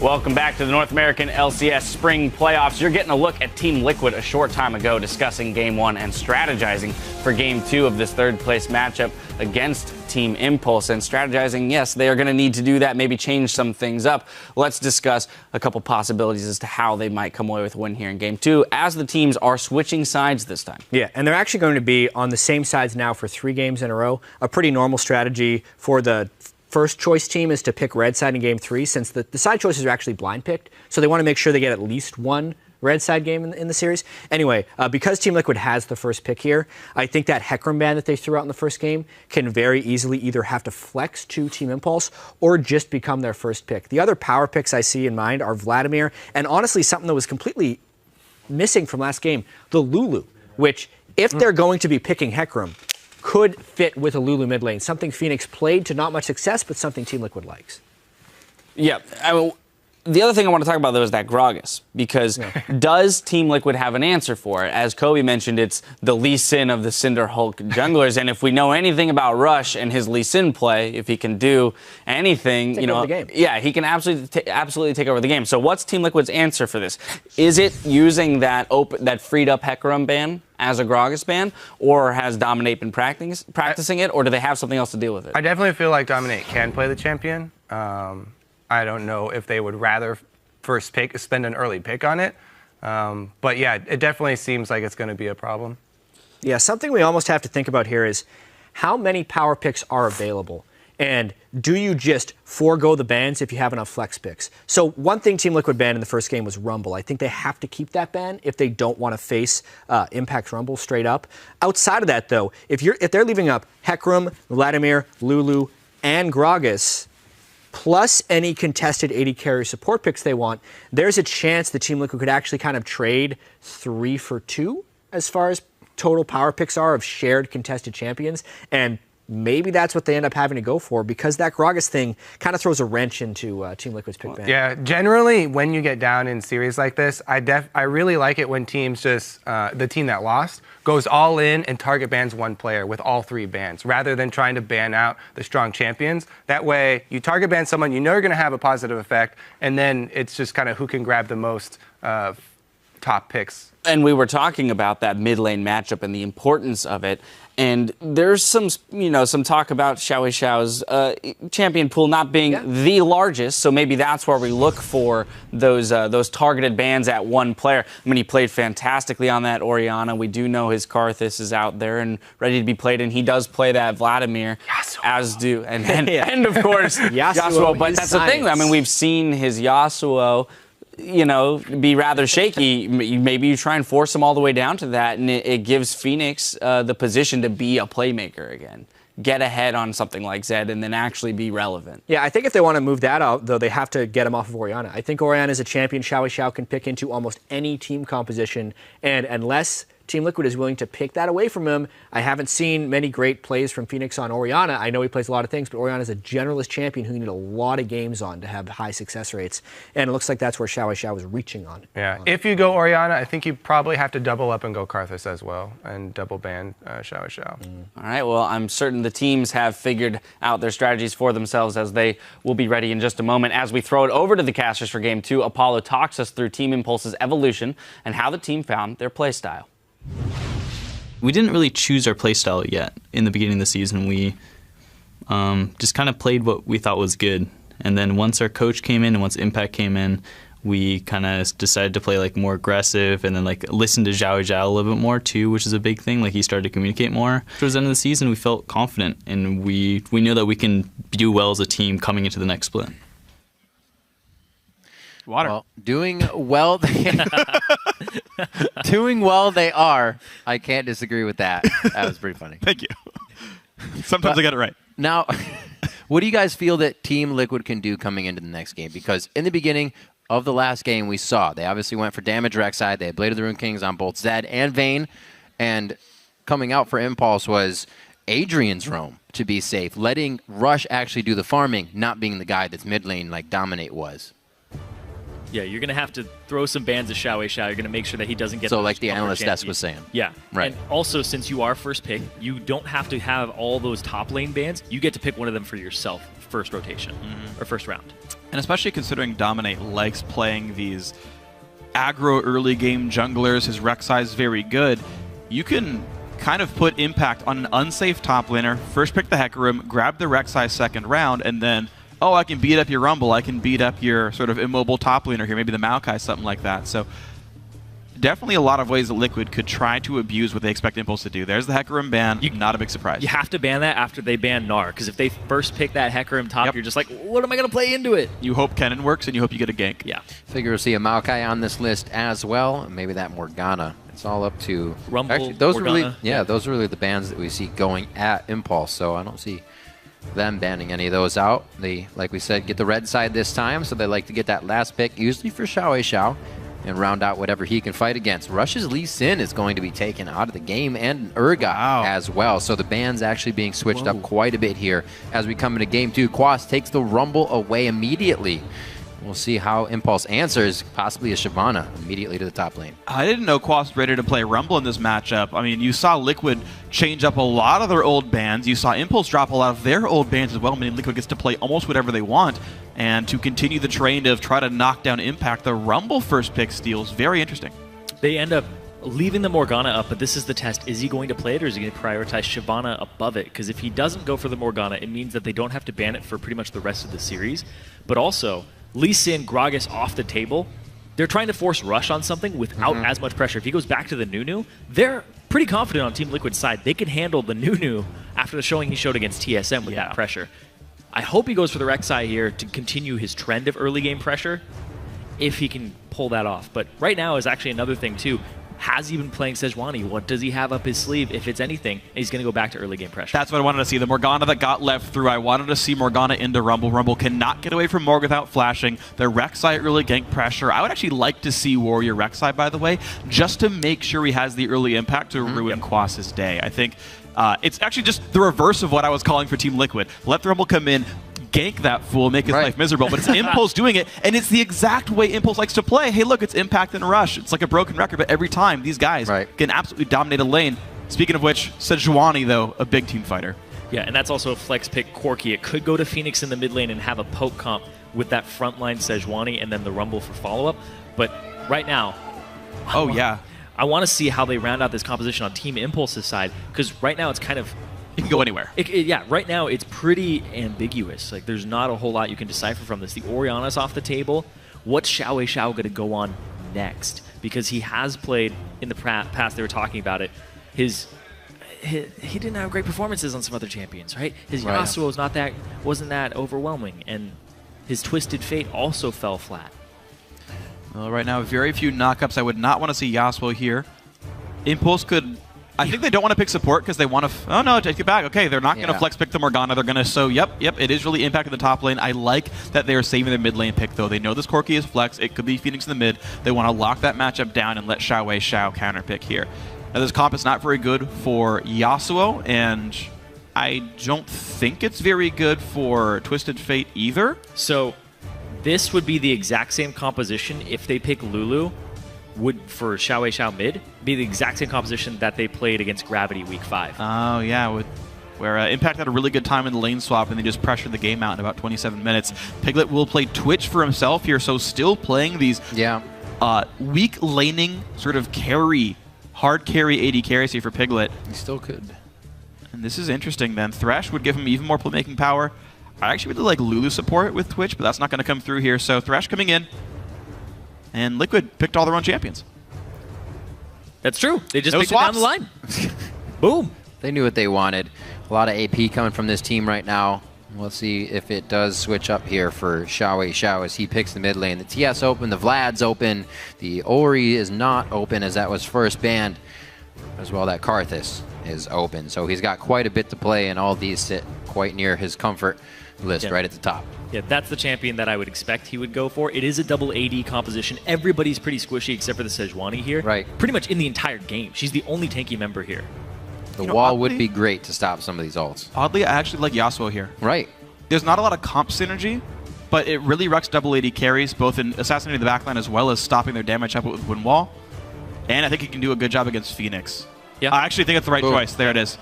Welcome back to the North American LCS Spring Playoffs. You're getting a look at Team Liquid a short time ago discussing Game 1 and strategizing for Game 2 of this third-place matchup against Team Impulse. And strategizing, yes, they are going to need to do that, maybe change some things up. Let's discuss a couple possibilities as to how they might come away with a win here in Game 2, as the teams are switching sides this time. Yeah, and they're actually going to be on the same sides now for 3 games in a row. A pretty normal strategy for the first choice team is to pick red side in Game 3, since the side choices are actually blind picked. So they want to make sure they get at least one red side game in the series. Anyway, because Team Liquid has the first pick here, I think that Hecarim ban that they threw out in the first game can very easily either have to flex to Team Impulse or just become their first pick. The other power picks I see in mind are Vladimir, and honestly something that was completely missing from last game, the Lulu, which if they're going to be picking Hecarim, could fit with a Lulu mid lane. Something Phoenix played to not much success, but something Team Liquid likes. Yeah, I mean, the other thing I want to talk about, though, is that Gragas, because does Team Liquid have an answer for it? As Kobe mentioned, it's the Lee Sin of the Cinder Hulk junglers, and if we know anything about Rush and his Lee Sin play, if he can do anything, take over the game. Yeah, he can absolutely take over the game. So what's Team Liquid's answer for this? Is it using that freed up Hecarim ban as a Gragas ban, or has Dominate been practicing it, or do they have something else to deal with it? I definitely feel like Dominate can play the champion. I don't know if they would rather first pick, spend an early pick on it. But yeah, it definitely seems like it's going to be a problem. Yeah, something we almost have to think about here is how many power picks are available? And do you just forego the bans if you have enough flex picks? So one thing Team Liquid banned in the first game was Rumble. I think they have to keep that ban if they don't want to face Impact Rumble straight up. Outside of that, though, if they're leaving up Hecarim, Vladimir, Lulu, and Gragas, plus any contested AD carry support picks they want, there's a chance the Team Liquid could actually kind of trade 3 for 2 as far as total power picks are of shared contested champions. And maybe that's what they end up having to go for, because that Gragas thing kind of throws a wrench into Team Liquid's pick ban. Yeah, generally when you get down in series like this, I really like it when teams just, the team that lost, goes all in and target bans one player with all 3 bans, rather than trying to ban out the strong champions. That way, you target ban someone you know are going to have a positive effect, and then it's just kind of who can grab the most top picks. And we were talking about that mid lane matchup and the importance of it. And there's some talk about Xiao Xiao's champion pool not being the largest, so maybe that's where we look for those targeted bans at one player. I mean, he played fantastically on that Orianna. We do know his Karthus is out there and ready to be played, and he does play that Vladimir, and of course Yasuo. But that's the thing. I mean, we've seen his Yasuo, be rather shaky. Maybe you try and force him all the way down to that, and it gives Phoenix the position to be a playmaker again. Get ahead on something like Zed and then actually be relevant. Yeah, I think if they want to move that out, though, they have to get him off of Orianna. I think Orianna is a champion Xiao can pick into almost any team composition, and unless Team Liquid is willing to pick that away from him, I haven't seen many great plays from Phoenix on Orianna. I know he plays a lot of things, but Orianna is a generalist champion who you need a lot of games on to have high success rates, and it looks like that's where Xiao is reaching on. Yeah, if you go Orianna, I think you probably have to double up and go Karthus as well, and double ban Xiao. All right, well, I'm certain the teams have figured out their strategies for themselves, as they will be ready in just a moment. As we throw it over to the casters for Game 2, Apollo talks us through Team Impulse's evolution and how the team found their play style. We didn't really choose our playstyle yet in the beginning of the season. We just kind of played what we thought was good. And then once our coach came in and once Impact came in, we kind of decided to play more aggressive and then listen to Xiao a little bit more too, which is a big thing. He started to communicate more. Towards the end of the season, we felt confident, and we knew that we can do well as a team coming into the next split. Water. Well, doing well they are. I can't disagree with that. That was pretty funny. Thank you. Sometimes I get it right. Now, what do you guys feel that Team Liquid can do coming into the next game? Because in the beginning of the last game, we saw they obviously went for damage Rek'Sai. They had Blade of the Rune Kings on both Zed and Vayne. And coming out for Impulse was Adrian's roam to be safe, letting Rush actually do the farming, not being the guy that's mid lane like Dominate was. Yeah, you're going to have to throw some bans at Xiao. You're going to make sure that he doesn't get... So like the analyst desk was saying. Yeah. Right. And also, since you are first pick, you don't have to have all those top lane bans. You get to pick one of them for yourself first rotation or first round. And especially considering Dominate likes playing these aggro early game junglers, his Rek'Sai is very good, you can kind of put impact on an unsafe top laner, first pick the Hecarim, grab the Rek'Sai second round, and then, oh, I can beat up your Rumble, I can beat up your sort of immobile top laner here, maybe the Maokai, something like that. So definitely a lot of ways that Liquid could try to abuse what they expect Impulse to do. There's the Hecarim ban, not a big surprise. You have to ban that after they ban Gnar, because if they first pick that Hecarim top, you're just like, what am I going to play into it? You hope Kennen works, and you hope you get a gank. Yeah. Figure we'll see a Maokai on this list as well. Maybe that Morgana. It's all up to Rumble, actually, those Morgana. are really, those are really the bans that we see going at Impulse. So I don't see them banning any of those out. They, like we said, get the red side this time, so they like to get that last pick, usually for Xiao, and round out whatever he can fight against. Rush's Lee Sin is going to be taken out of the game, and Urgot as well. So the ban's actually being switched up quite a bit here as we come into game 2. Quas takes the Rumble away immediately. We'll see how Impulse answers, possibly a Shyvana immediately to the top lane. I didn't know Quas was ready to play Rumble in this matchup. I mean, you saw Liquid change up a lot of their old bans. You saw Impulse drop a lot of their old bans as well, meaning Liquid gets to play almost whatever they want. And to continue the trend of try to knock down Impact, the Rumble first pick steals, very interesting. They end up leaving the Morgana up, but this is the test. Is he going to play it, or is he going to prioritize Shyvana above it? Because if he doesn't go for the Morgana, it means that they don't have to ban it for pretty much the rest of the series. But also, Lee Sin, Gragas off the table. They're trying to force Rush on something without as much pressure. If he goes back to the Nunu, they're pretty confident on Team Liquid's side. They can handle the Nunu after the showing he showed against TSM with that pressure. I hope he goes for the Rek'Sai here to continue his trend of early game pressure, if he can pull that off. But right now is actually another thing too. Has he been playing Sejuani? What does he have up his sleeve, if it's anything? And he's going to go back to early game pressure. That's what I wanted to see. The Morgana that got left through. I wanted to see Morgana into Rumble. Rumble cannot get away from Morg without flashing. The Rek'Sai early gank pressure. I would actually like to see Warrior Rek'Sai, by the way, just to make sure he has the early impact to ruin Quas's day. I think it's actually just the reverse of what I was calling for Team Liquid. Let the Rumble come in, gank that fool, make his life miserable, but it's Impulse doing it, and it's the exact way Impulse likes to play. Hey, look, it's Impact and Rush. It's like a broken record, but every time these guys can absolutely dominate a lane. Speaking of which, Sejuani, though, a big team fighter. Yeah, and that's also a flex pick Corki. It could go to Phoenix in the mid lane and have a poke comp with that frontline Sejuani and then the Rumble for follow-up, but right now... I want to see how they round out this composition on Team Impulse's side, because right now it's kind of... It can go anywhere. Yeah, right now it's pretty ambiguous. Like, there's not a whole lot you can decipher from this. The Orianna's off the table. What's Xiao going to go on next? Because he has played in the past, they were talking about it, he didn't have great performances on some other champions, right? His Yasuo wasn't that overwhelming, and his Twisted Fate also fell flat. Well, right now, very few knockups. I would not want to see Yasuo here. Impulse could... I think they don't want to pick support because they want to... Oh, no, take it back. Okay, they're not going to flex pick the Morgana. They're going to... So, yep, it is really impacting the top lane. I like that they are saving their mid lane pick, though. They know this Corki is flex. It could be Phoenix in the mid. They want to lock that matchup down and let Xiao counter pick here. Now, this comp is not very good for Yasuo, and I don't think it's very good for Twisted Fate either. So, this would be the exact same composition if they pick Lulu. Would for Xiao mid be the exact same composition that they played against Gravity week 5. Oh, yeah, where Impact had a really good time in the lane swap and they just pressured the game out in about 27 minutes. Piglet will play Twitch for himself here, so still playing these weak laning sort of hard carry AD carries here for Piglet. He still could. And this is interesting then. Thresh would give him even more playmaking power. I actually really like Lulu support with Twitch, but that's not going to come through here. So Thresh coming in. And Liquid picked all their own champions. That's true. They just picked it down the line. Boom. They knew what they wanted. A lot of AP coming from this team right now. We'll see if it does switch up here for Xiao as he picks the mid lane. The TS open, the Vlad's open. The Ori is not open as that was first banned. As well, that Karthus is open. So he's got quite a bit to play, and all these sit quite near his comfort list right at the top. Yeah, that's the champion that I would expect he would go for. It is a double AD composition. Everybody's pretty squishy except for the Sejuani here. Right. Pretty much in the entire game. She's the only tanky member here. The wall would be great to stop some of these ults. Oddly, I actually like Yasuo here. Right. There's not a lot of comp synergy, but it really wrecks double AD carries, both in assassinating the backline as well as stopping their damage up with Wind Wall. And I think he can do a good job against Phoenix. Yeah. I actually think it's the right choice. There it is.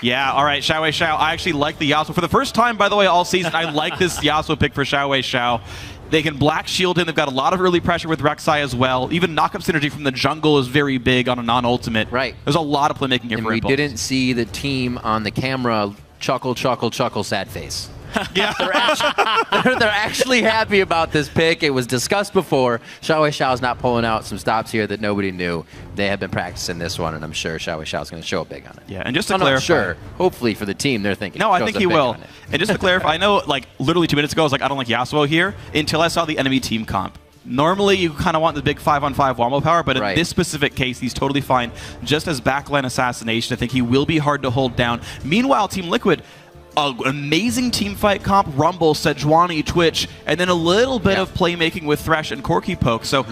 Yeah, all right, Xiao Wei Xiao. I actually like the Yasuo. For the first time, by the way, all season, I like this Yasuo pick for Xiao Wei Xiao. They can black shield him. They've got a lot of early pressure with Rek'Sai as well. Even knock-up synergy from the jungle is very big on a non-ultimate. Right. There's a lot of playmaking here And for we Impulse. didn't see the team on the camera chuckle, chuckle, chuckle, sad face. Yeah. They're actually happy about this pick. It was discussed before. Xiao Wei Xiao's not pulling out some stops here that nobody knew. They have been practicing this one, and I'm sure Xiao Wei Xiao's going to show up big on it. Yeah, and just to I'm not clarify, sure. Hopefully for the team, they're thinking. No, I think he will. On it. And just to clarify, I know like literally 2 minutes ago I was like, I don't like Yasuo here until I saw the enemy team comp. Normally, you kind of want the big 5-on-5 wombo power, but in this specific case, he's totally fine. Just as backline assassination, I think he will be hard to hold down. Meanwhile, Team Liquid, an amazing team fight comp, Rumble, Sejuani, Twitch, and then a little bit of playmaking with Thresh and Corki Poke. So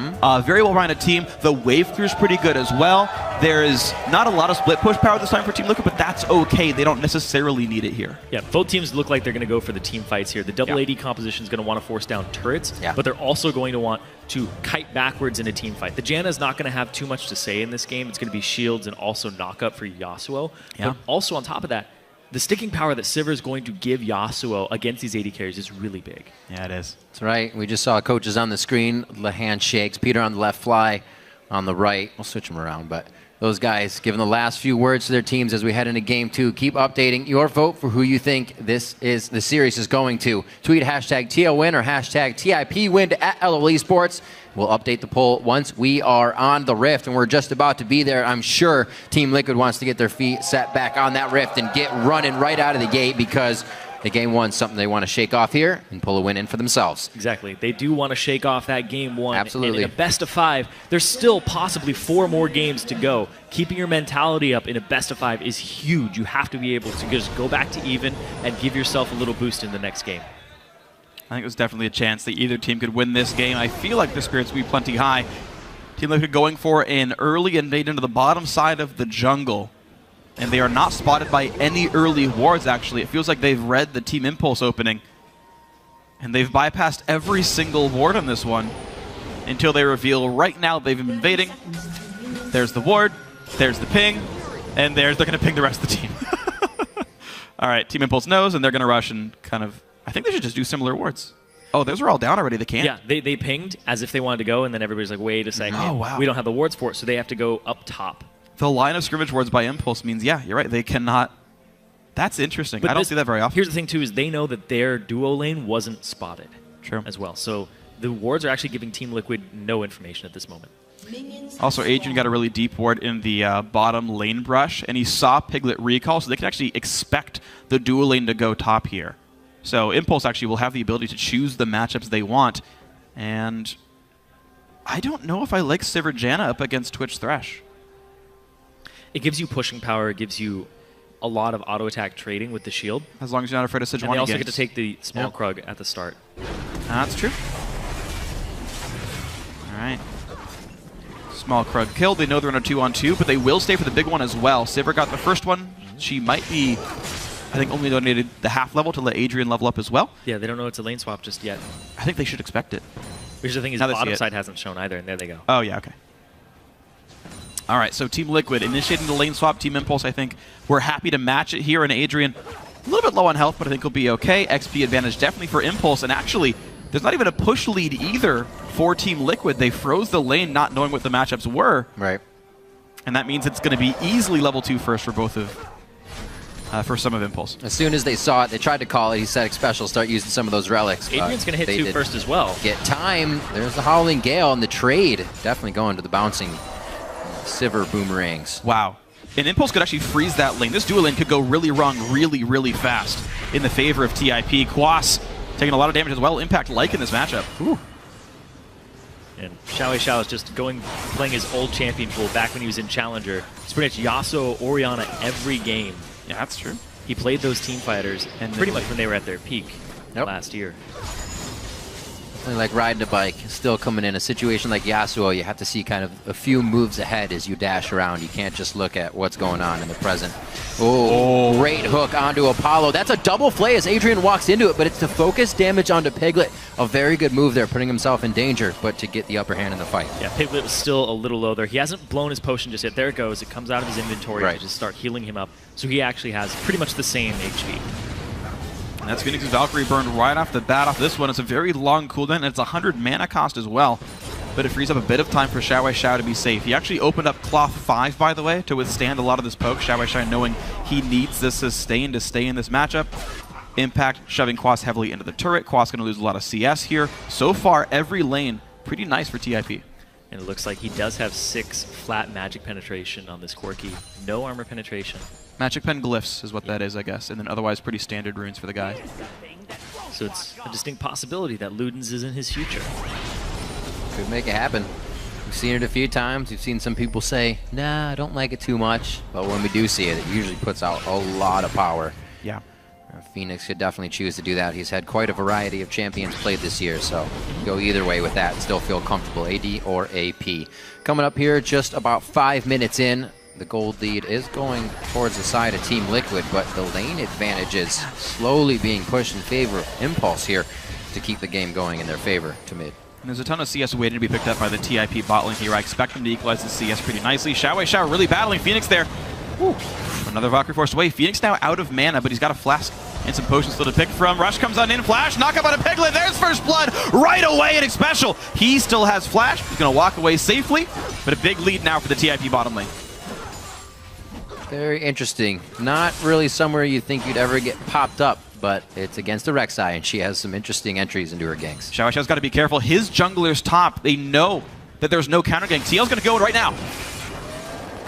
very well-rounded team. The wave crew's pretty good as well. There is not a lot of split push power this time for Team Liquid, but that's okay. They don't necessarily need it here. Yeah, both teams look like they're going to go for the team fights here. The double AD composition is going to want to force down turrets, but they're also going to want to kite backwards in a team fight. The Janna is not going to have too much to say in this game. It's going to be shields and also knock-up for Yasuo. But also on top of that, the sticking power that Sivir is going to give Yasuo against these AD carries is really big. Yeah, it is. That's right. We just saw coaches on the screen, the handshakes. Peter on the left, Fly on the right. We'll switch them around, but those guys giving the last few words to their teams as we head into Game 2. Keep updating your vote for who you think the series is going to. Tweet hashtag TLWin or hashtag TIPWin to @LOL Esports. We'll update the poll once we are on the Rift, and we're just about to be there. I'm sure Team Liquid wants to get their feet set back on that Rift and get running right out of the gate because the Game 1's something they want to shake off here and pull a win in for themselves. Exactly. They do want to shake off that Game 1. Absolutely. And in a best of 5, there's still possibly 4 more games to go. Keeping your mentality up in a best of 5 is huge. You have to be able to just go back to even and give yourself a little boost in the next game. I think there's definitely a chance that either team could win this game. I feel like the spirits will be plenty high. Team Liquid going for an early invade into the bottom side of the jungle. And they are not spotted by any early wards, actually. It feels like they've read the Team Impulse opening. And they've bypassed every single ward on this one until they reveal right now they've been invading. There's the ward, there's the ping, and they're going to ping the rest of the team. All right, Team Impulse knows, and they're going to rush and kind of... I think they should just do similar wards. Oh, those are all down already. They can't? Yeah, they pinged as if they wanted to go, and then everybody's like, wait a second. Oh, wow. We don't have the wards for it, so they have to go up top. The line of scrimmage wards by Impulse means, yeah, you're right, they cannot... That's interesting. But I don't see that very often. Here's the thing, too, is they know that their duo lane wasn't spotted. True. As well. So the wards are actually giving Team Liquid no information at this moment. Also, Adrian got a really deep ward in the bottom lane brush, and he saw Piglet recall, so they can actually expect the duo lane to go top here. So Impulse actually will have the ability to choose the matchups they want, and I don't know if I like Sivir Janna up against Twitch Thresh. It gives you pushing power. It gives you a lot of auto-attack trading with the shield. As long as you're not afraid of Sejuani. And they also get to take the small Krug at the start. That's true. All right. Small Krug killed. They know they're in a 2-on-2, but they will stay for the big one as well. Sivir got the first one. She might be... I think only donated the half level to let Adrian level up as well. Yeah, they don't know it's a lane swap just yet. I think they should expect it. Which the thing is, the bottom side hasn't shown either, and there they go. Oh, yeah, okay. All right, so Team Liquid initiating the lane swap. Team Impulse, I think we're happy to match it here. And Adrian, a little bit low on health, but I think he'll be okay. XP advantage definitely for Impulse. And actually, there's not even a push lead either for Team Liquid. They froze the lane not knowing what the matchups were. Right. And that means it's going to be easily level 2 first for both of... for some of Impulse. As soon as they saw it, they tried to call it. He said special, start using some of those relics. Adrian's going to hit 2 first as well. Get time. There's the Howling Gale and the trade. Definitely going to the bouncing Sivir boomerangs. Wow. And Impulse could actually freeze that lane. This dual lane could go really wrong really, really fast in the favor of TIP. Quas taking a lot of damage as well. Impact like in this matchup. Ooh. And Xiao Wei Xiao is just playing his old champion pool back when he was in Challenger. It's pretty much Yasuo, Orianna every game. Yeah, that's true. He played those team fighters and pretty much when they were at their peak last year. Like riding a bike, still coming in. A situation like Yasuo, you have to see kind of a few moves ahead as you dash around. You can't just look at what's going on in the present. Oh, great hook onto Apollo. That's a double flay as Adrian walks into it, but it's to focus damage onto Piglet. A very good move there, putting himself in danger, but to get the upper hand in the fight. Yeah, Piglet was still a little low there. He hasn't blown his potion just yet. There it goes. It comes out of his inventory to just start healing him up. So he actually has pretty much the same HP. And that's Phoenix's Valkyrie burned right off the bat off this one. It's a very long cooldown, and it's 100 mana cost as well. But it frees up a bit of time for Xiao to be safe. He actually opened up Cloth 5, by the way, to withstand a lot of this poke. Xiao knowing he needs this sustain to stay in this matchup. Impact shoving Quas heavily into the turret. Quas going to lose a lot of CS here. So far, every lane, pretty nice for TIP. And it looks like he does have 6 flat magic penetration on this Corki. No armor penetration. Magic Pen Glyphs is what that is, I guess, and then otherwise pretty standard runes for the guy. So it's a distinct possibility that Ludens is in his future. Could make it happen. We've seen it a few times. We've seen some people say, nah, I don't like it too much. But when we do see it, it usually puts out a lot of power. Yeah. Phoenix could definitely choose to do that. He's had quite a variety of champions played this year, so go either way with that and still feel comfortable, AD or AP. Coming up here, just about 5 minutes in. The gold lead is going towards the side of Team Liquid, but the lane advantage is slowly being pushed in favor of Impulse here to keep the game going in their favor to mid. And there's a ton of CS waiting to be picked up by the TIP bot lane here. I expect them to equalize the CS pretty nicely. Xiao really battling Phoenix there. Woo. Another Valkyrie forced away. Phoenix now out of mana, but he's got a flask and some potions still to pick from. Rush comes on in, flash, knock up on a Piglet. There's first blood right away, and it's special. He still has flash. He's going to walk away safely, but a big lead now for the TIP bottom lane. Very interesting. Not really somewhere you think you'd ever get popped up, but it's against the Rek'Sai, and she has some interesting entries into her ganks. Xiao's got to be careful. His jungler's top. They know that there's no counter gank. CL's going to go in right now.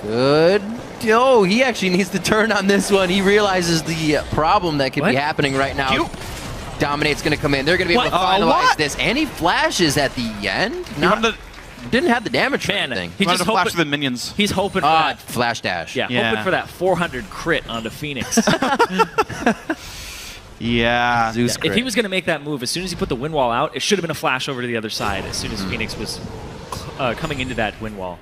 Good. Oh, he actually needs to turn on this one. He realizes the problem that could be happening right now. Cute. Dominate's going to come in. They're going to be able to finalize this. And he flashes at the end. Didn't have the damage for anything. He just flash the minions. He's hoping for that. Flash dash. Yeah, hoping for that 400 crit onto Phoenix. Yeah. If he was going to make that move, as soon as he put the wind wall out, it should have been a flash over to the other side as soon as Phoenix was coming into that wind wall.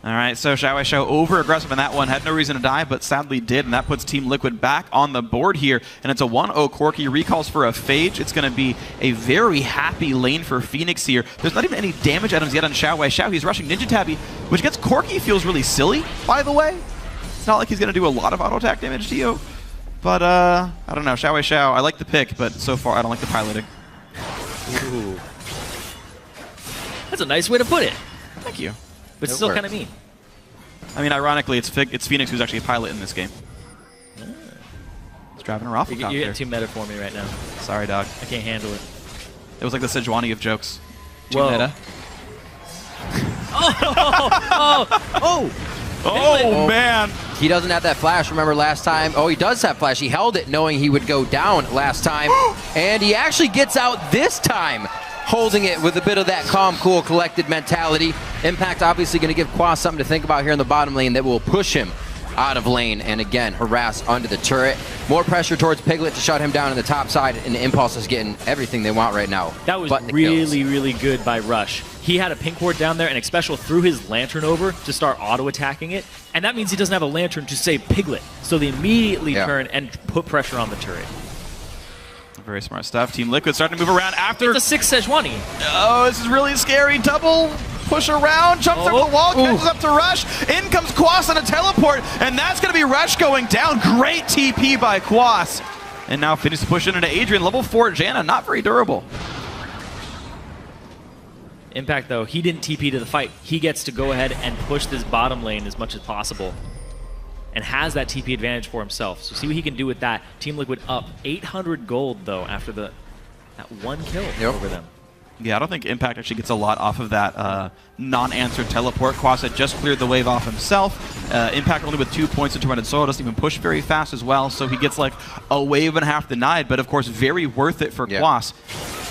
All right, so Xiao over-aggressive in that one. Had no reason to die, but sadly did, and that puts Team Liquid back on the board here. And it's a 1-0 Corki. Recalls for a Phage. It's going to be a very happy lane for Phoenix here. There's not even any damage items yet on Xiao. He's rushing Ninja Tabby, which gets Corki feels really silly, by the way. It's not like he's going to do a lot of auto-attack damage to you. But, I don't know. Xiao, I like the pick, but so far I don't like the piloting. Ooh. That's a nice way to put it. Thank you. But still kind of mean. I mean, ironically, it's Phoenix who's actually a pilot in this game. He's driving a raffle copter. You're getting too meta for me right now. Sorry, dog. I can't handle it. It was like the Sejuani of jokes. Too meta. Oh, man. He doesn't have that flash. Remember last time? Oh, he does have flash. He held it knowing he would go down last time. And he actually gets out this time, holding it with a bit of that calm, cool, collected mentality. Impact obviously going to give Quas something to think about here in the bottom lane that will push him out of lane and again harass under the turret. More pressure towards Piglet to shut him down on the top side, and the Impulse is getting everything they want right now. That was really good by Rush. He had a pink ward down there, and Xpecial threw his Lantern over to start auto-attacking it, and that means he doesn't have a Lantern to save Piglet. So they immediately turn and put pressure on the turret. Very smart stuff. Team Liquid starting to move around after. It's a 6 Sejuani. Oh, this is really scary. Double push around, jumps over the wall, catches up to Rush. In comes Quas on a teleport, and that's going to be Rush going down. Great TP by Quas. And now finishes pushing into Adrian. Level 4 Janna, not very durable. Impact, though, he didn't TP to the fight. He gets to go ahead and push this bottom lane as much as possible and has that TP advantage for himself. So see what he can do with that. Team Liquid up 800 gold, though, after that one kill over them. Yeah, I don't think Impact actually gets a lot off of that non-answered teleport. Quas had just cleared the wave off himself. Impact only with 2 points into Tormented Soul, doesn't even push very fast as well, so he gets like a wave and a half denied, but of course very worth it for Quas.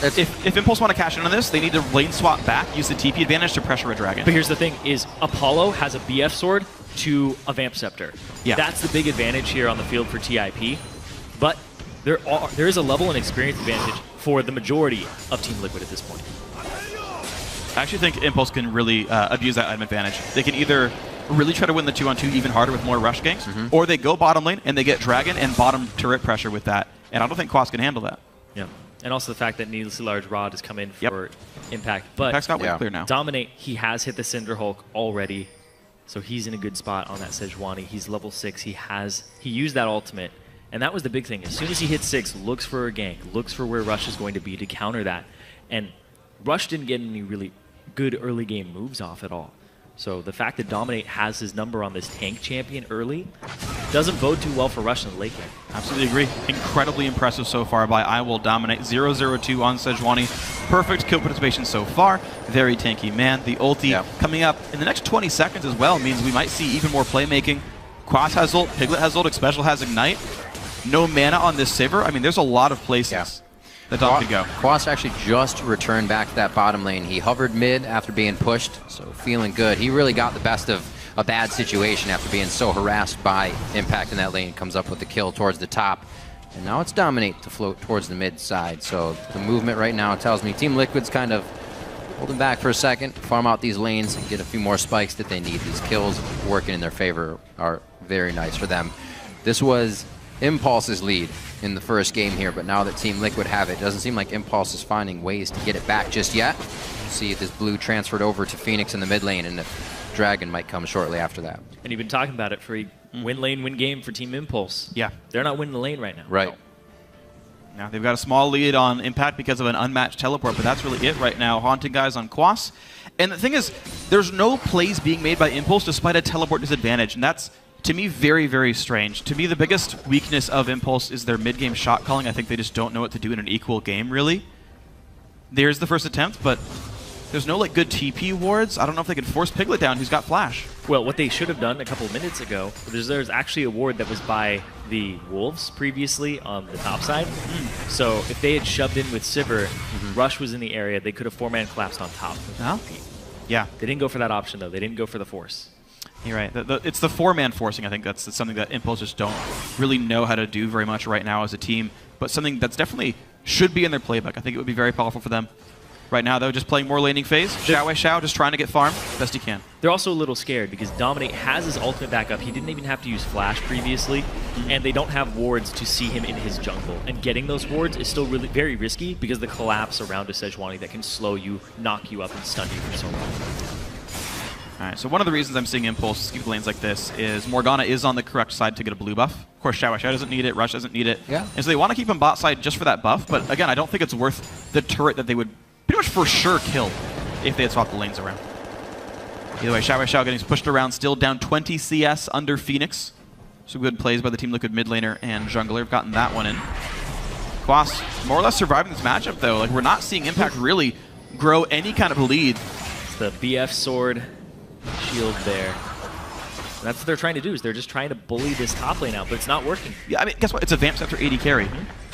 If Impulse want to cash in on this, they need to lane swap back, use the TP advantage to pressure a dragon. But here's the thing, is Apollo has a BF sword to a Vamp Scepter. Yeah. That's the big advantage here on the field for TIP. But there is a level and experience advantage for the majority of Team Liquid at this point. I actually think Impulse can really abuse that item advantage. They can either really try to win the 2-on-2 even harder with more rush ganks, or they go bottom lane and they get Dragon and bottom turret pressure with that. And I don't think Quas can handle that. Yeah. And also the fact that needlessly large Rod has come in for Impact. But Impact's got way clear now. Dominate, he has hit the Cinder Hulk already. So he's in a good spot on that Sejuani. He's level 6. He used that ultimate. And that was the big thing. As soon as he hits 6, looks for a gank, looks for where Rush is going to be to counter that. And Rush didn't get any really good early game moves off at all. So the fact that Dominate has his number on this tank champion early doesn't bode too well for Rush in the late game. Absolutely agree. Incredibly impressive so far by I Will Dominate. 0-0-2 on Sejuani. Perfect kill participation so far. Very tanky man. The ulti coming up in the next 20 seconds as well means we might see even more playmaking. Quas has ult, Piglet has ult, Xpecial has Ignite. No mana on this Sivir. I mean, there's a lot of places that Dom could go. Quas actually just returned back to that bottom lane. He hovered mid after being pushed, so feeling good. He really got the best of a bad situation after being so harassed by Impact in that lane. Comes up with the kill towards the top. And now it's Dominate to float towards the mid side. So the movement right now tells me Team Liquid's kind of holding back for a second, farm out these lanes and get a few more spikes that they need. These kills working in their favor are very nice for them. This was Impulse's lead in the first game here, but now that Team Liquid have it, doesn't seem like Impulse is finding ways to get it back just yet. See this blue transferred over to Phoenix in the mid lane, and the Dragon might come shortly after that. And you've been talking about it for a win lane, win game for Team Impulse. Yeah. They're not winning the lane right now. Right. Now they've got a small lead on Impact because of an unmatched teleport, but that's really it right now. Haunting guys on Quas. And the thing is, there's no plays being made by Impulse despite a teleport disadvantage, and that's, to me, very, very strange. To me, the biggest weakness of Impulse is their mid-game shot calling. I think they just don't know what to do in an equal game, really. There's the first attempt, but there's no like good TP wards. I don't know if they can force Piglet down, who's got Flash. Well, what they should have done a couple of minutes ago, there's actually a ward that was by the Wolves previously on the top side. So if they had shoved in with Sivir, Rush was in the area, they could have 4-man collapsed on top. Yeah. They didn't go for that option, though. They didn't go for the force. You're right. It's the 4-man forcing. I think that's something that Impulse just don't really know how to do very much right now as a team, but something that's definitely should be in their playbook. I think it would be very powerful for them. Right now, though, just playing more laning phase. Xiao just trying to get farm best he can. They're also a little scared because Dominate has his ultimate back up. He didn't even have to use Flash previously, and they don't have wards to see him in his jungle. And getting those wards is still really very risky because the collapse around a Sejuani that can slow you, knock you up, and stun you for so long. All right, so one of the reasons I'm seeing Impulse keep lanes like this is Morgana is on the correct side to get a blue buff. Of course, Xiao doesn't need it, Rush doesn't need it. Yeah. And so they want to keep him bot side just for that buff, but again, I don't think it's worth the turret that they would pretty much for sure kill if they had swapped the lanes around. Either way, Xiao getting pushed around, still down 20 CS under Phoenix. Some good plays by the Team Liquid mid laner and jungler have gotten that one in. Quas more or less surviving this matchup, though. Like, we're not seeing Impact really grow any kind of lead. It's the BF sword shield there. And that's what they're trying to do, is they're just trying to bully this top lane out, but it's not working. Yeah, I mean, guess what? It's a Vamp Scepter 80 carry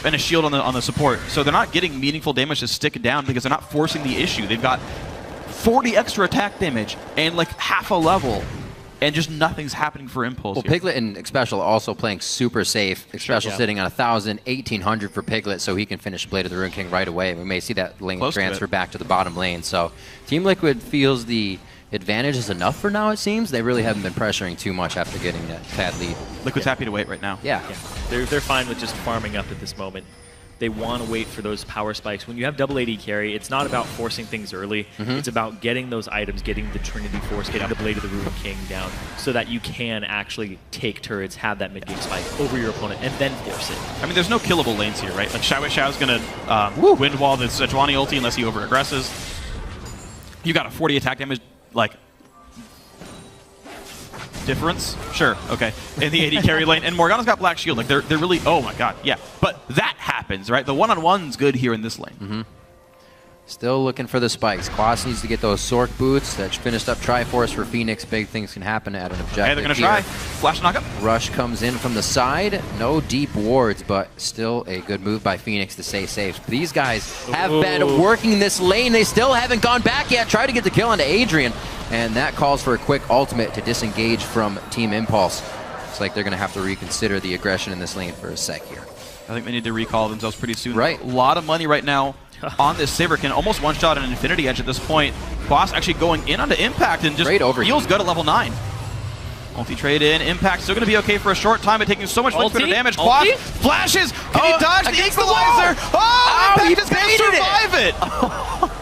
and a shield on the support. So they're not getting meaningful damage to stick it down because they're not forcing the issue. They've got 40 extra attack damage and like half a level, and just nothing's happening for Impulse. Well, here. Piglet and Xpecial also playing super safe. Xpecial sitting on 1,000, 1,800 for Piglet, so he can finish Blade of the Rune King right away. We may see that lane transfer back to the bottom lane. So Team Liquid feels the advantage is enough for now, it seems. They really haven't been pressuring too much after getting that tad lead. Liquid's happy to wait right now. Yeah. They're fine with just farming up at this moment. They want to wait for those power spikes. When you have double AD carry, it's not about forcing things early. It's about getting those items, getting the Trinity Force, getting the Blade of the Rune King down so that you can actually take turrets, have that mid-game spike over your opponent, and then force it. I mean, there's no killable lanes here, right? Like, Xiao's going to wind wall the Sejuani ulti unless he over-aggresses. You got a 40 attack damage, like, difference? Sure, okay. In the AD carry lane. And Morgana's got Black Shield. Like, they're really, oh my god, yeah. But that happens, right? The one-on-one's good here in this lane. Still looking for the spikes. Quas needs to get those Sork boots. That finished up Triforce for Phoenix. Big things can happen at an objective. Hey, they're going to try. Flash knockup. Rush comes in from the side. No deep wards, but still a good move by Phoenix to stay safe. These guys have been working this lane. They still haven't gone back yet. Try to get the kill onto Adrian. And that calls for a quick ultimate to disengage from Team Impulse. Looks like they're going to have to reconsider the aggression in this lane for a sec here. I think they need to recall themselves pretty soon. Right. A lot of money right now on this Saber. Can almost one-shot an Infinity Edge at this point. Boss actually going in onto Impact and just feels good at level 9. Multi-trade in. Impact still going to be okay for a short time, but taking so much much better damage. Quas flashes. Can he dodge the equalizer? Oh, Impact is going to survive it.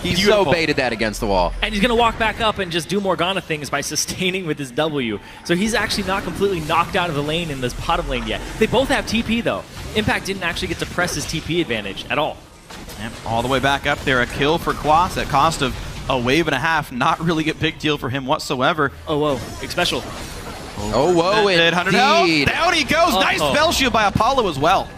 He so baited that against the wall. And he's going to walk back up and just do Morgana things by sustaining with his W. So he's actually not completely knocked out of the lane in this bottom lane yet. They both have TP, though. Impact didn't actually get to press his TP advantage at all. And all the way back up there. A kill for Quas at cost of a wave and a half. Not really a big deal for him whatsoever. Oh, whoa. Special. Oh, whoa, indeed. Down he goes. Nice spell shield by Apollo as well.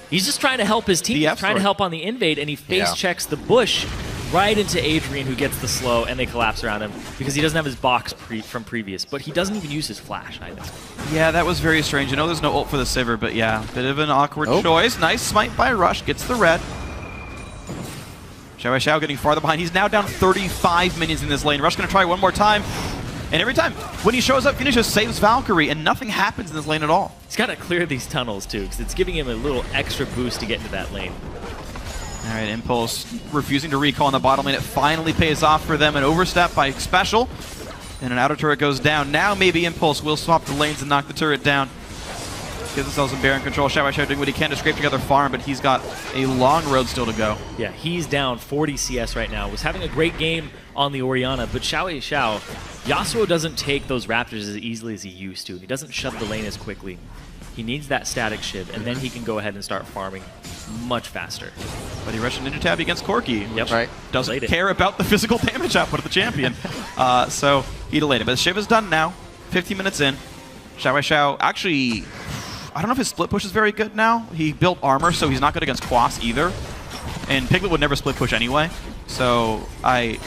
He's just trying to help his team. He's trying to help on the invade, and he face checks the bush right into Adrian, who gets the slow, and they collapse around him because he doesn't have his box from previous, but he doesn't even use his flash either. Yeah, that was very strange. I know there's no ult for the Sivir, but yeah, bit of an awkward choice. Nice smite by Rush, gets the red. Xiao getting farther behind. He's now down 35 minions in this lane. Rush going to try one more time. And every time when he shows up, Phoenix just saves Valkyrie, and nothing happens in this lane at all. He's got to clear these tunnels, too, because it's giving him a little extra boost to get into that lane. All right, Impulse refusing to recall in the bottom lane. It finally pays off for them. An overstep by Special. And an outer turret goes down. Now maybe Impulse will swap the lanes and knock the turret down. Gives themselves some Baron control. Xiao doing what he can to scrape together farm, but he's got a long road still to go. Yeah, he's down 40 CS right now. Was having a great game on the Orianna, but Xiao, Yasuo doesn't take those Raptors as easily as he used to. He doesn't shove the lane as quickly. He needs that static shiv, and then he can go ahead and start farming much faster. But he rushed Ninja Tab against Corki, which doesn't care about the physical damage output of the champion. So he delayed it. But the shiv is done now. 15 minutes in. Xiao actually, I don't know if his split push is very good now. He built armor, so he's not good against Quas either. And Piglet would never split push anyway. So I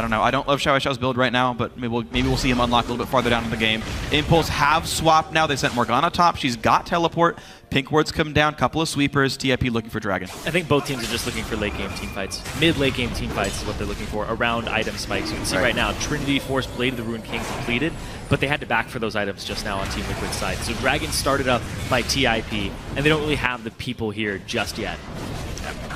don't know. I don't love Xiao's build right now, but maybe we'll see him unlock a little bit farther down in the game. Impulse have swapped now. They sent Morgana top. She's got teleport. Pink ward's come down. Couple of sweepers. TIP looking for Dragon. I think both teams are just looking for late game team fights. Mid-late game team fights is what they're looking for around item spikes. You can see right now Trinity Force Blade of the Ruined King completed, but they had to back for those items just now on Team Liquid's side. So Dragon started up by TIP, and they don't really have the people here just yet.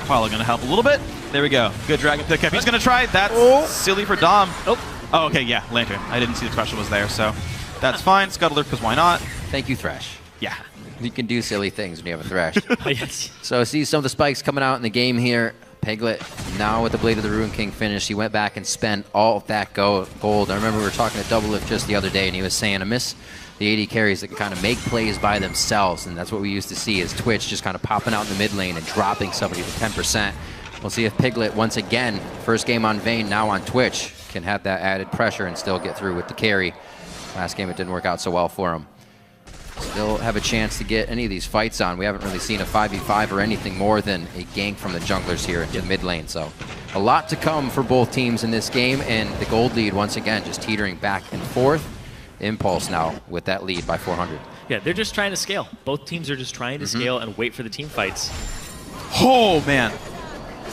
Apollo going to help a little bit. There we go. Good Dragon pickup. He's going to try. That's silly for Dom. Oh, okay, yeah, Lantern. I didn't see the special was there, so that's fine. Scuttler, because why not? Thank you, Thresh. Yeah. You can do silly things when you have a Thresh. Yes. So see some of the spikes coming out in the game here. Piglet now with the Blade of the Ruined King finish. He went back and spent all of that gold. I remember we were talking to Double Lift just the other day, and he was saying, I miss the AD carries that can kind of make plays by themselves, and that's what we used to see is Twitch just kind of popping out in the mid lane and dropping somebody to 10%. We'll see if Piglet, once again, first game on Vayne, now on Twitch, can have that added pressure and still get through with the carry. Last game it didn't work out so well for him. Still have a chance to get any of these fights on. We haven't really seen a 5v5 or anything more than a gank from the junglers here into the mid lane. So a lot to come for both teams in this game, and the gold lead once again just teetering back and forth. Impulse now with that lead by 400. Yeah, they're just trying to scale. Both teams are just trying to scale and wait for the team fights. Oh, man.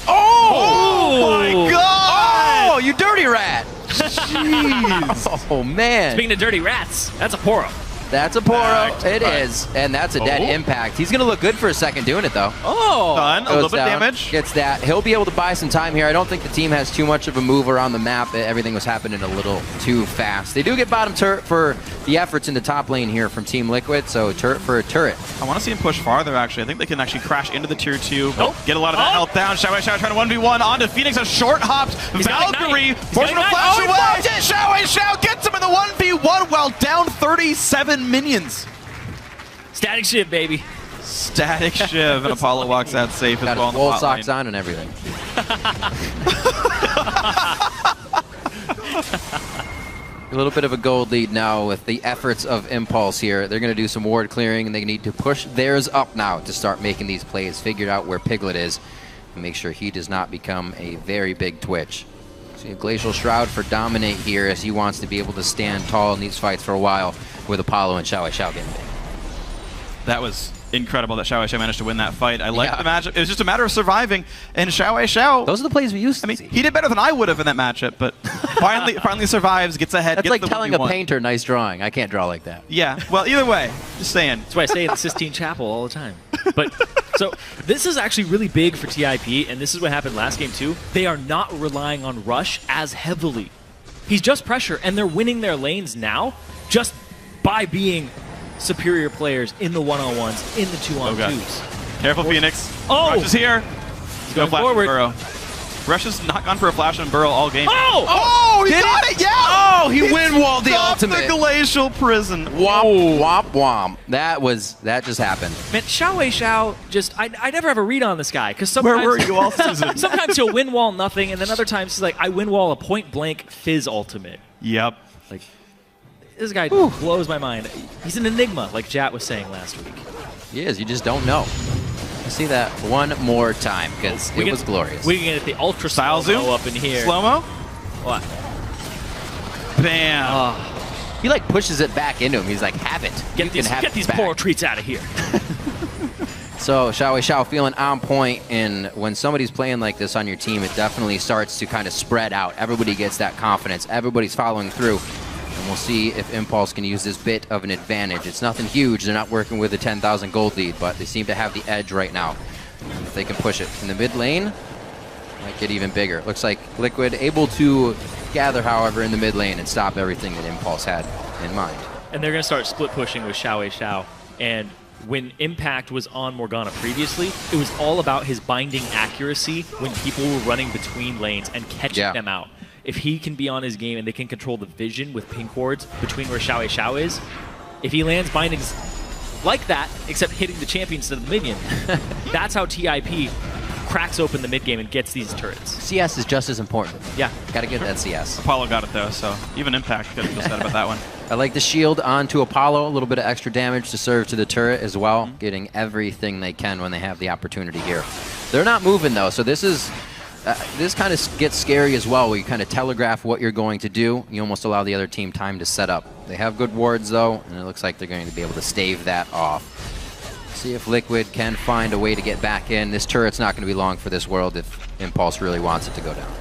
Oh my God! Oh, you dirty rat! Jeez! Oh, man. Speaking of dirty rats, that's a Poro. That's a Poro. It is. And that's a dead impact. He's going to look good for a second doing it, though. Oh! Done. A little bit down, damage. Gets that. He'll be able to buy some time here. I don't think the team has too much of a move around the map. Everything was happening a little too fast. They do get bottom turret for the efforts in the top lane here from Team Liquid, so turret for a turret. I want to see him push farther, actually. I think they can actually crash into the tier 2. Get a lot of that health down. Xiao trying to 1v1 onto Phoenix. A short hops. Valkyrie forcing to flash away. Xiao gets him in the 1v1 while down 37 minions. Static shiv, baby. Static shiv, and Apollo walks out safe as well. Got his wool socks on and everything. A little bit of a gold lead now with the efforts of Impulse here. They're going to do some ward clearing, and they need to push theirs up now to start making these plays, figure out where Piglet is, and make sure he does not become a very big Twitch. See a Glacial Shroud for Dominate here as he wants to be able to stand tall in these fights for a while with Apollo and Xiao getting big. That was incredible that Xiao managed to win that fight. I liked the matchup. It was just a matter of surviving, and Xiao. Those are the plays we used to see. He did better than I would have in that matchup, but finally survives, gets ahead. That's gets like the telling 1v1. a painter, nice drawing. I can't draw like that. Yeah, well, either way, just saying. That's why I say in the Sistine Chapel all the time. But so this is actually really big for TIP, and this is what happened last game too. They are not relying on Rush as heavily. He's just pressure, and they're winning their lanes now just by being superior players in the one-on-ones, in the two-on-twos. Careful, Phoenix. Oh! Rush is here. He's Go going flash forward. Burrow. Rush has not gone for a flash on Burrow all game. Oh! Oh, he got it! Yeah! Oh, he wind-walled the Stop ultimate. the glacial prison. Womp, womp, womp. That just happened. Man, Xiao just, I never have a read on this guy, because Where sometimes... were you all season? Sometimes he'll win wall nothing, and then other times he's like, I win wall a point-blank Fizz ultimate. Yep. Like, this guy blows my mind. He's an enigma, like Jat was saying last week. He is. You just don't know. Let's see that one more time, because it was glorious. We can get the ultra Style zoom slow-mo up in here. Slow-mo? What? Bam. He like pushes it back into him. He's like, have it. You can have Get it these back. poor treats out of here. So Xiao feeling on point, and when somebody's playing like this on your team, it definitely starts to kind of spread out. Everybody gets that confidence. Everybody's following through. And we'll see if Impulse can use this bit of an advantage. It's nothing huge. They're not working with a 10,000 gold lead, but they seem to have the edge right now. If they can push it in the mid lane, might get even bigger. Looks like Liquid able to gather, however, in the mid lane and stop everything that Impulse had in mind. And they're going to start split pushing with Xiao. And when Impact was on Morgana previously, it was all about his binding accuracy when people were running between lanes and catching them out. If he can be on his game and they can control the vision with pink wards between where Xiao is, if he lands bindings like that, except hitting the champion instead of the minion, that's how TIP cracks open the mid game and gets these turrets. CS is just as important. Yeah. Gotta get that CS. Apollo got it though, so even Impact could feel sad about that one. I like the shield onto Apollo, a little bit of extra damage to serve to the turret as well, getting everything they can when they have the opportunity here. They're not moving though, so this is this kind of gets scary as well, where you kind of telegraph what you're going to do. You almost allow the other team time to set up. They have good wards though, and it looks like they're going to be able to stave that off. See if Liquid can find a way to get back in. This turret's not going to be long for this world if Impulse really wants it to go down.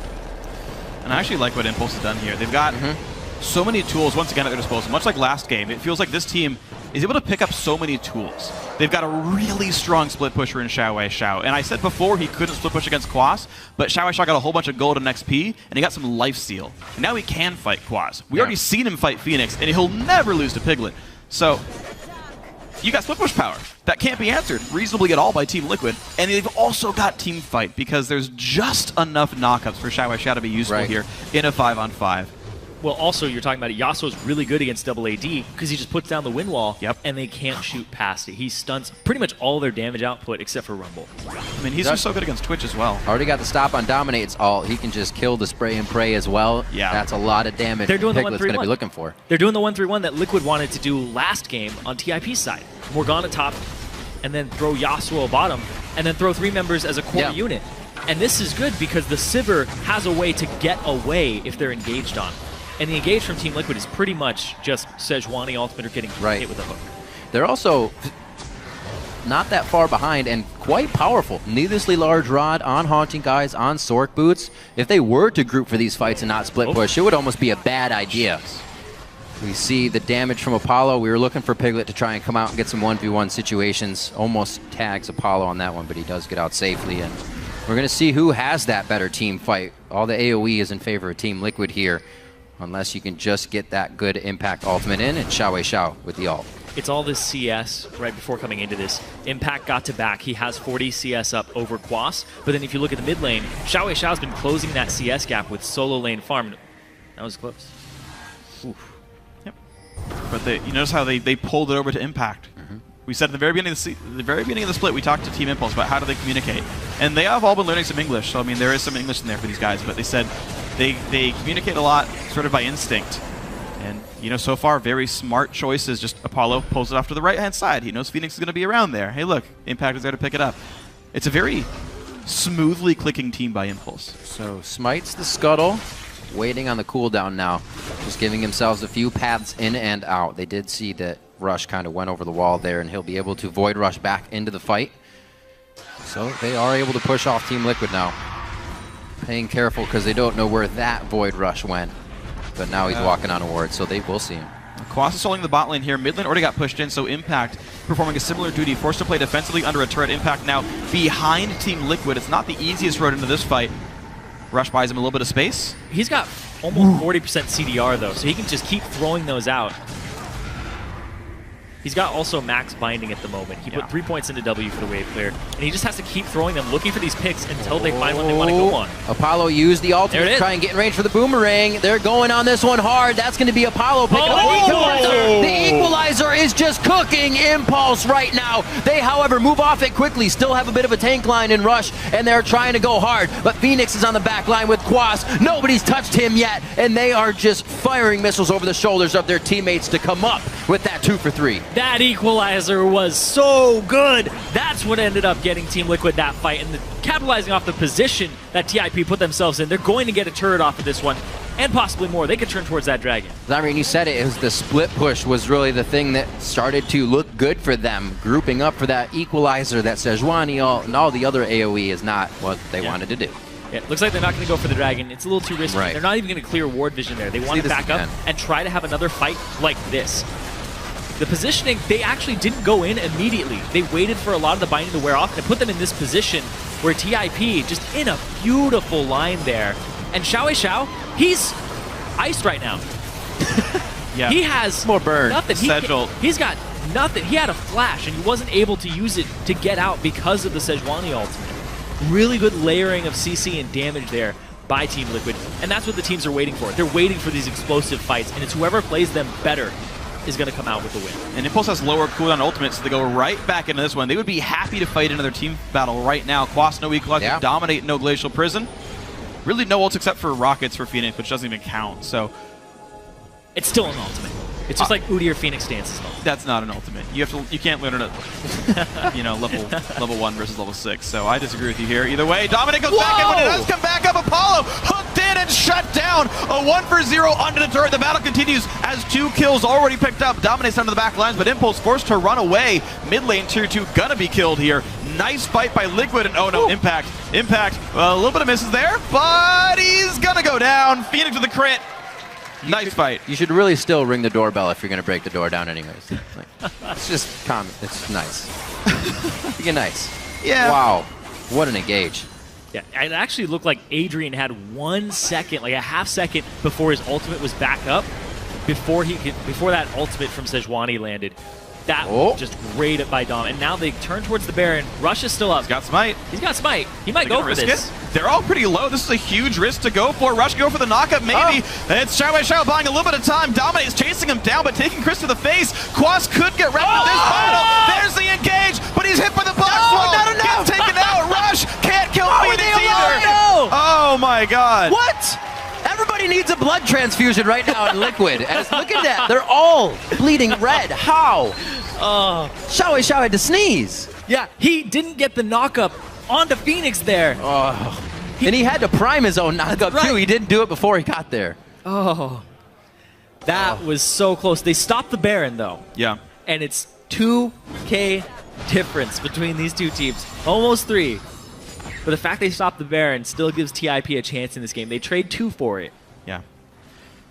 And I actually like what Impulse has done here. They've got so many tools, once again, at their disposal. Much like last game, it feels like this team is able to pick up so many tools. They've got a really strong split pusher in Xiao. And I said before he couldn't split push against Quas, but Xiao got a whole bunch of gold and XP, and he got some lifesteal. And now he can fight Quas. We already seen him fight Phoenix, and he'll never lose to Piglet. So you got split push power. That can't be answered reasonably at all by Team Liquid. And they've also got team fight, because there's just enough knockups for Xiao to be useful here in a 5-on-5. Well, also, you're talking about it. Yasuo's really good against double AD because he just puts down the wind wall, and they can't shoot past it. He stunts pretty much all their damage output except for Rumble. I mean, he's just so good against Twitch as well. Already got the stop on Dominate's ult. He can just kill the spray and pray as well. Yeah. That's a lot of damage They're doing the Piglet's going to 1-3-1. be looking for. They're doing the 1-3-1 that Liquid wanted to do last game on TIP's side. Morgana top, and then throw Yasuo bottom, and then throw 3 members as a core unit. And this is good because the Sivir has a way to get away if they're engaged on. And the engage from Team Liquid is pretty much just Sejuani ultimate or getting hit with a hook. They're also not that far behind and quite powerful. Needlessly large rod on Haunting Guys, on Sork Boots. If they were to group for these fights and not split push, it would almost be a bad idea. We see the damage from Apollo. We were looking for Piglet to try and come out and get some 1v1 situations. Almost tags Apollo on that one, but he does get out safely. And we're going to see who has that better team fight. All the AoE is in favor of Team Liquid here, unless you can just get that good impact ultimate in, and Xiao with the ult. It's all this CS right before coming into this. Impact got to back. He has 40 CS up over Quas. But then if you look at the mid lane, Xiao's been closing that CS gap with solo lane farm. That was close. Oof. Yep. But you notice how they pulled it over to Impact. We said at the very beginning of the split, we talked to Team Impulse about how do they communicate. And they have all been learning some English. So, I mean, there is some English in there for these guys. But they said they communicate a lot sort of by instinct. And, you know, so far, very smart choices. Just Apollo pulls it off to the right-hand side. He knows Phoenix is going to be around there. Hey, look, Impact is there to pick it up. It's a very smoothly clicking team by Impulse. So, smites the scuttle, waiting on the cooldown now. Just giving themselves a few paths in and out. They did see that Rush kind of went over the wall there, and he'll be able to Void Rush back into the fight. So, they are able to push off Team Liquid now. playing careful because they don't know where that Void Rush went. But now he's walking on a ward, so they will see him. Quas is holding the bot lane here. Mid lane already got pushed in, so Impact performing a similar duty. Forced to play defensively under a turret. Impact now behind Team Liquid. It's not the easiest road into this fight. Rush buys him a little bit of space. He's got almost 40% CDR, though, so he can just keep throwing those out. He's got also max binding at the moment. He put 3 points into W for the wave clear, and he just has to keep throwing them, looking for these picks until they find what they want to go on. Apollo used the ultimate to try and get in range for the boomerang. They're going on this one hard. That's going to be Apollo picking up the equalizer. The equalizer is just cooking Impulse right now. They, however, move off it quickly, still have a bit of a tank line in Rush, and they're trying to go hard. But Phoenix is on the back line with Quas. Nobody's touched him yet, and they are just firing missiles over the shoulders of their teammates to come up with that 2 for 3. That equalizer was so good. That's what ended up getting Team Liquid that fight, and capitalizing off the position that TIP put themselves in. They're going to get a turret off of this one, and possibly more. They could turn towards that dragon. Zyrian, you said it. It was the split push was really the thing that started to look good for them. Grouping up for that equalizer, that Sejuani, and all the other AoE is not what they wanted to do. Yeah, it looks like they're not going to go for the dragon. It's a little too risky. Right. They're not even going to clear ward vision there. They want to back up and try to have another fight like this. The positioning, they actually didn't go in immediately. They waited for a lot of the binding to wear off and put them in this position where TIP just in a beautiful line there. And Xiao, he's iced right now. Yeah. He has more burn. Nothing. He's got nothing. He had a flash and he wasn't able to use it to get out because of the Sejuani ultimate. Really good layering of CC and damage there by Team Liquid. And that's what the teams are waiting for. They're waiting for these explosive fights, and it's whoever plays them better is going to come out with the win. And Impulse has lower cooldown ultimates, so they go right back into this one. They would be happy to fight another team battle right now. Quas, no equalizer, dominate, no glacial prison. Really no ults except for rockets for Phoenix, which doesn't even count. So it's still an ultimate. It's just like Udi or Phoenix Dance's ultimate. That's not an ultimate. You can't learn it at level 1 versus level 6. So I disagree with you here. Either way, Dominic goes back in. When it does come back up, Apollo hooked in and shut down. A 1 for 0 onto the turret. The battle continues as 2 kills already picked up. Dominates onto the back lines, but Impulse forced to run away. Mid lane tier 2 gonna be killed here. Nice fight by Liquid, and oh no, Impact. A little bit of misses there, but he's gonna go down. Phoenix with the crit. Nice fight. You should really still ring the doorbell if you're going to break the door down anyways. It's just common. It's nice. You're nice. Yeah. Wow. What an engage. Yeah, it actually looked like Adrian had 1 second, like a half second before his ultimate was back up, before that ultimate from Sejuani landed. That was just great by Dom. And now they turn towards the Baron. Rush is still up. He's got Smite. He's got Smite. He might go for this. They're all pretty low. This is a huge risk to go for. Rush go for the knockup, maybe. It's Xiao buying a little bit of time. Dominate's chasing him down, but taking Chris to the face. Quas could get wrapped in this battle. There's the engage, but he's hit by the box wall. Gets taken out. Rush can't kill Phoenix either. Oh my god. What? Everybody needs a blood transfusion right now in Liquid. And look at that. They're all bleeding red. How? Xiao had to sneeze. Yeah, he didn't get the knockup onto Phoenix there. And he had to prime his own knockup too. He didn't do it before he got there. That was so close. They stopped the Baron though. Yeah. And it's 2K difference between these two teams. Almost 3. But the fact they stopped the Baron still gives TIP a chance in this game. They trade 2 for it. Yeah.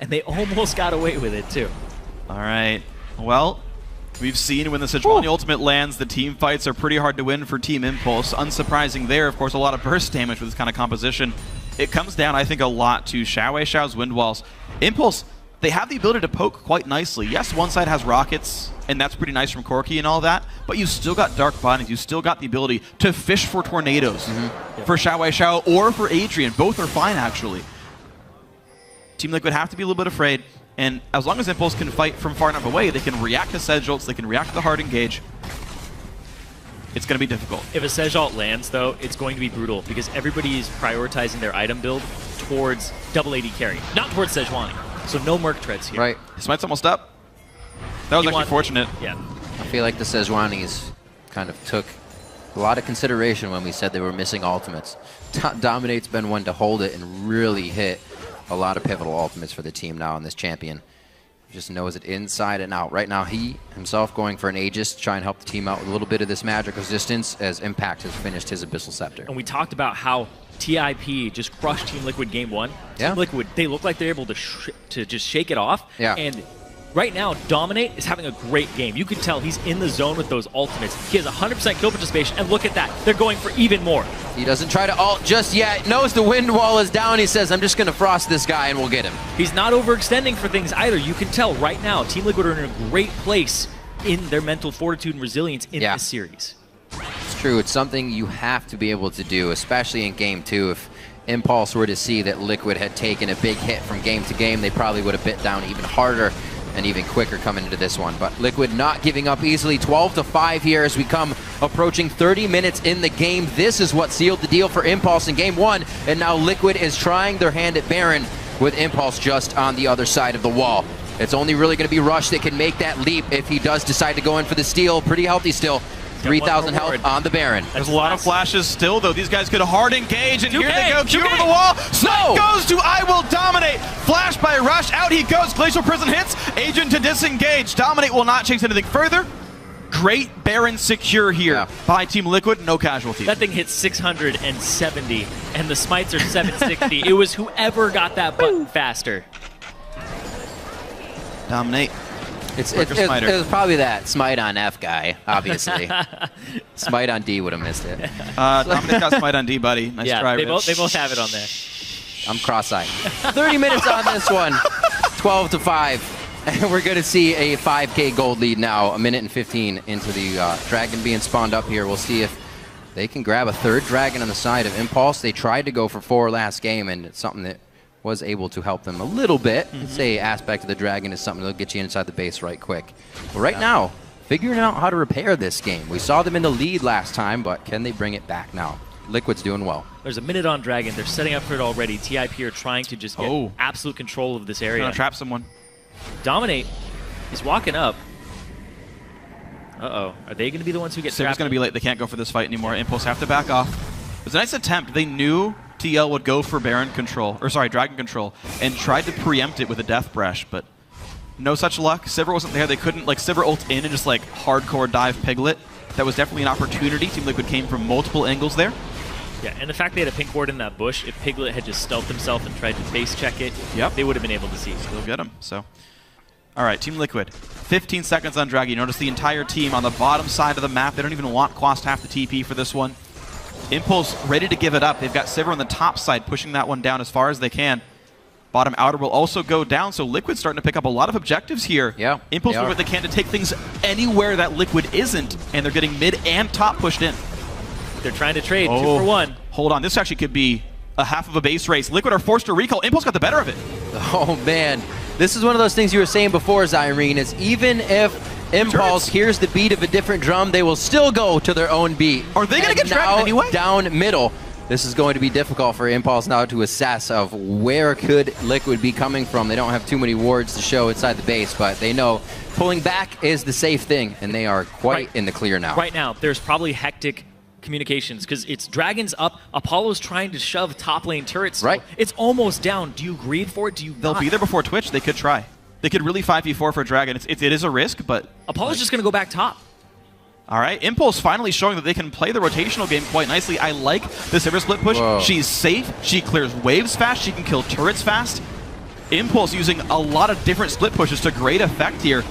And they almost got away with it too. All right. Well, we've seen when the Sejuani ultimate lands, the team fights are pretty hard to win for Team Impulse. Unsurprising there, of course, a lot of burst damage with this kind of composition. It comes down, I think, a lot to Xiao's wind walls. Impulse, they have the ability to poke quite nicely. Yes, one side has rockets, and that's pretty nice from Corki and all that, but you still got dark bindings. You still got the ability to fish for tornadoes for Xiao or for Adrian. Both are fine, actually. Team Liquid have to be a little bit afraid, and as long as Impulse can fight from far enough away, they can react to Sedge ults, they can react to the hard engage. It's going to be difficult. If a Sedge ult lands, though, it's going to be brutal because everybody is prioritizing their item build towards double AD carry, not towards Sejuani. So no Merc treads here. Right. Smite's almost up. That was actually fortunate. Yeah. I feel like the Sejuanis kind of took a lot of consideration when we said they were missing ultimates. Dominate's been one to hold it and really hit a lot of pivotal ultimates for the team now in this champion. He just knows it inside and out. Right now, he himself going for an Aegis to try and help the team out with a little bit of this magic resistance as Impact has finished his Abyssal Scepter. And we talked about how TIP just crushed Team Liquid game 1. Yeah. Team Liquid, they look like they're able to just shake it off. Yeah. And right now, Dominate is having a great game. You can tell he's in the zone with those ultimates. He has 100% kill participation, and look at that. They're going for even more. He doesn't try to ult just yet. Knows the wind wall is down. He says, I'm just going to frost this guy and we'll get him. He's not overextending for things either. You can tell right now, Team Liquid are in a great place in their mental fortitude and resilience in this series. It's true. It's something you have to be able to do, especially in Game 2. If Impulse were to see that Liquid had taken a big hit from game to game, they probably would have bit down even harder and even quicker coming into this one. But Liquid not giving up easily. 12-5 here as we come approaching 30 minutes in the game. This is what sealed the deal for Impulse in Game 1. And now Liquid is trying their hand at Baron with Impulse just on the other side of the wall. It's only really going to be Rush that can make that leap if he does decide to go in for the steal. Pretty healthy still. 3,000 health on the Baron. There's a lot of flashes still, though. These guys could hard engage, and here they go. Q over the wall. Snipe goes to I Will Dominate. Flash by Rush. Out he goes. Glacial Prison hits. Agent to disengage. Dominate will not chase anything further. Great Baron secure here by Team Liquid. No casualties. That thing hits 670, and the smites are 760. It was whoever got that button faster. Dominate. It was probably that Smite on F guy, obviously. Smite on D would have missed it. Dominate got Smite on D, buddy. Nice try, they both have it on there. I'm cross-eyed. 30 minutes on this one. 12-5. And we're going to see a 5K gold lead now, 1 minute and 15 into the dragon being spawned up here. We'll see if they can grab a third dragon on the side of Impulse. They tried to go for 4 last game, and it's something that was able to help them a little bit. Say aspect of the dragon is something that'll get you inside the base right quick. But right now, figuring out how to repair this game. We saw them in the lead last time, but can they bring it back now? Liquid's doing well. There's a minute on dragon. They're setting up for it already. TIP are trying to just get absolute control of this area. Trying to trap someone. Dominate is walking up. Uh-oh. Are they going to be the ones who get trapped? Civi's going to be late. They can't go for this fight anymore. Impulse have to back off. It was a nice attempt. They knew TL would go for Baron control, or sorry, Dragon control, and tried to preempt it with a Death Breath, but no such luck. Sivir wasn't there. They couldn't, like, Sivir ult in and just, like, hardcore dive Piglet. That was definitely an opportunity. Team Liquid came from multiple angles there. Yeah, and the fact they had a pink ward in that bush, if Piglet had just stealthed himself and tried to face check it, they would have been able to see. Still get him, so. All right, Team Liquid, 15 seconds on Dragon. You notice the entire team on the bottom side of the map. They don't even want Quast half the TP for this one. Impulse ready to give it up. They've got Sivir on the top side, pushing that one down as far as they can. Bottom outer will also go down, so Liquid's starting to pick up a lot of objectives here. Yeah, Impulse doing what they can to take things anywhere that Liquid isn't, and they're getting mid and top pushed in. They're trying to trade 2 for 1. Hold on, this actually could be a half of a base race. Liquid are forced to recall. Impulse got the better of it. Oh, man. This is one of those things you were saying before, Zyrene, is even if Impulse hears the beat of a different drum, they will still go to their own beat. Are they going to get dragged anyway? Down middle. This is going to be difficult for Impulse now to assess of where could Liquid be coming from. They don't have too many wards to show inside the base, but they know pulling back is the safe thing, and they are quite in the clear now. Right now, there's probably hectic communications because it's dragons up. Apollo's trying to shove top lane turrets. Right. It's almost down. Do you greed for it? Do you They'll be there before Twitch. They could try. They could really 5v4 for Dragon. It is a risk, but Apollo's just going to go back top. All right, Impulse finally showing that they can play the rotational game quite nicely. I like the Sivir split push. Whoa. She's safe. She clears waves fast. She can kill turrets fast. Impulse using a lot of different split pushes to great effect here.